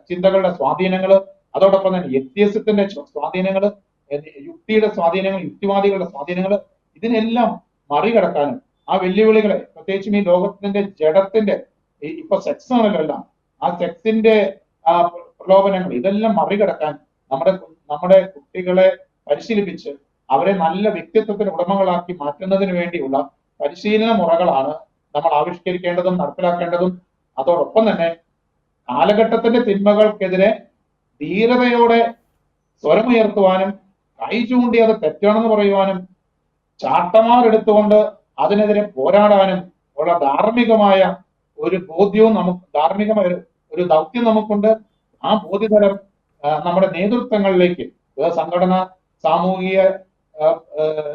ചിന്തകളുടെ സ്വാധീനങ്ങൾ, അതോടൊപ്പം തന്നെ എത്തിയസത്തിന്റെ സ്വാധീനങ്ങൾ, യുക്തിയുടെ സ്വാധീനങ്ങൾ, യുക്തിവാദികളുടെ സ്വാധീനങ്ങൾ, ഇതിനെല്ലാം മറികടക്കാനും ആ വെല്ലുവിളികളെ, പ്രത്യേകിച്ചും ഈ ലോകത്തിന്റെ ജഡത്തിന്റെ ഇപ്പൊ സെക്സ് ആണല്ലോ എല്ലാം, ആ സെക്സിന്റെ പ്രലോഭനങ്ങൾ, ഇതെല്ലാം മറികടക്കാൻ നമ്മുടെ കുട്ടികളെ പരിശീലിപ്പിച്ച് അവരെ നല്ല വ്യക്തിത്വത്തിന് ഉടമകളാക്കി മാറ്റുന്നതിന് വേണ്ടിയുള്ള പരിശീലന മുറകളാണ് നമ്മൾ ആവിഷ്കരിക്കേണ്ടതും നടപ്പിലാക്കേണ്ടതും. അതോടൊപ്പം തന്നെ കാലഘട്ടത്തിന്റെ തിന്മകൾക്കെതിരെ ധീരതയോടെ സ്വരമുയർത്തുവാനും കൈ ചൂണ്ടി അത് തെറ്റാണെന്ന് പറയുവാനും ചാട്ടമാരെടുത്തുകൊണ്ട് അതിനെതിരെ പോരാടാനും ഉള്ള ധാർമ്മികമായ ഒരു ബോധ്യവും ധാർമ്മികമായ ഒരു ദൗത്യം നമുക്കുണ്ട്. ആ ബോധ്യതലം നമ്മുടെ നേതൃത്വങ്ങളിലേക്ക്, സംഘടന, സാമൂഹിക,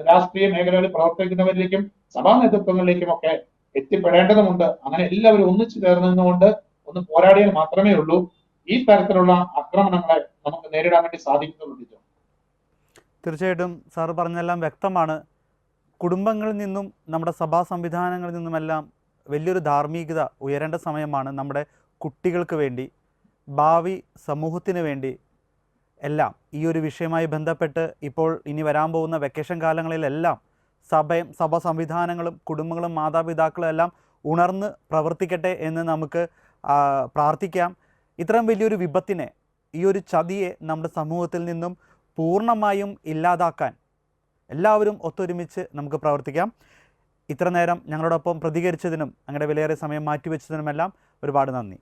രാഷ്ട്രീയ മേഖലകളിൽ പ്രവർത്തിക്കുന്നവരിലേക്കും സഭാ നേതൃത്വങ്ങളിലേക്കും ഒക്കെ എത്തിപ്പെടേണ്ടതുമുണ്ട്. അങ്ങനെ എല്ലാവരും ഒന്നിച്ചു ചേർന്നുകൊണ്ട് ഒന്ന് പോരാടിയാൽ മാത്രമേ ഉള്ളൂ ഈ തരത്തിലുള്ള ആക്രമണങ്ങളെ നമുക്ക് നേരിടാൻ വേണ്ടി സാധിക്കുന്നുള്ളൂ. തീർച്ചയായിട്ടും സാർ പറഞ്ഞെല്ലാം വ്യക്തമാണ്. കുടുംബങ്ങളിൽ നിന്നും നമ്മുടെ സഭാ സംവിധാനങ്ങളിൽ നിന്നുമെല്ലാം വലിയൊരു ധാർമ്മികത ഉയരേണ്ട സമയമാണ്. നമ്മുടെ കുട്ടികൾക്ക് വേണ്ടി, ഭാവി സമൂഹത്തിന് വേണ്ടി എല്ലാം ഈ ഒരു വിഷയവുമായി ബന്ധപ്പെട്ട് ഇപ്പോൾ ഇനി വരാൻ പോകുന്ന വെക്കേഷൻ കാലങ്ങളിലെല്ലാം സഭ സംവിധാനങ്ങളും കുടുംബങ്ങളും മാതാപിതാക്കളും എല്ലാം ഉണർന്ന് പ്രവർത്തിക്കട്ടെ എന്ന് നമുക്ക് പ്രാർത്ഥിക്കാം. ഇത്രയും വലിയൊരു വിപത്തിനെ, ഈ ഒരു ചതിയെ നമ്മുടെ സമൂഹത്തിൽ നിന്നും പൂർണ്ണമായും ഇല്ലാതാക്കാൻ എല്ലാവരും ഒത്തൊരുമിച്ച് നമുക്ക് പ്രവർത്തിക്കാം. ഇത്ര നേരം ഞങ്ങളോടൊപ്പം പ്രതികരിച്ചതിനും ഞങ്ങളുടെ വിലയേറിയ സമയം മാറ്റിവെച്ചതിനുമെല്ലാം ഒരുപാട് നന്ദി.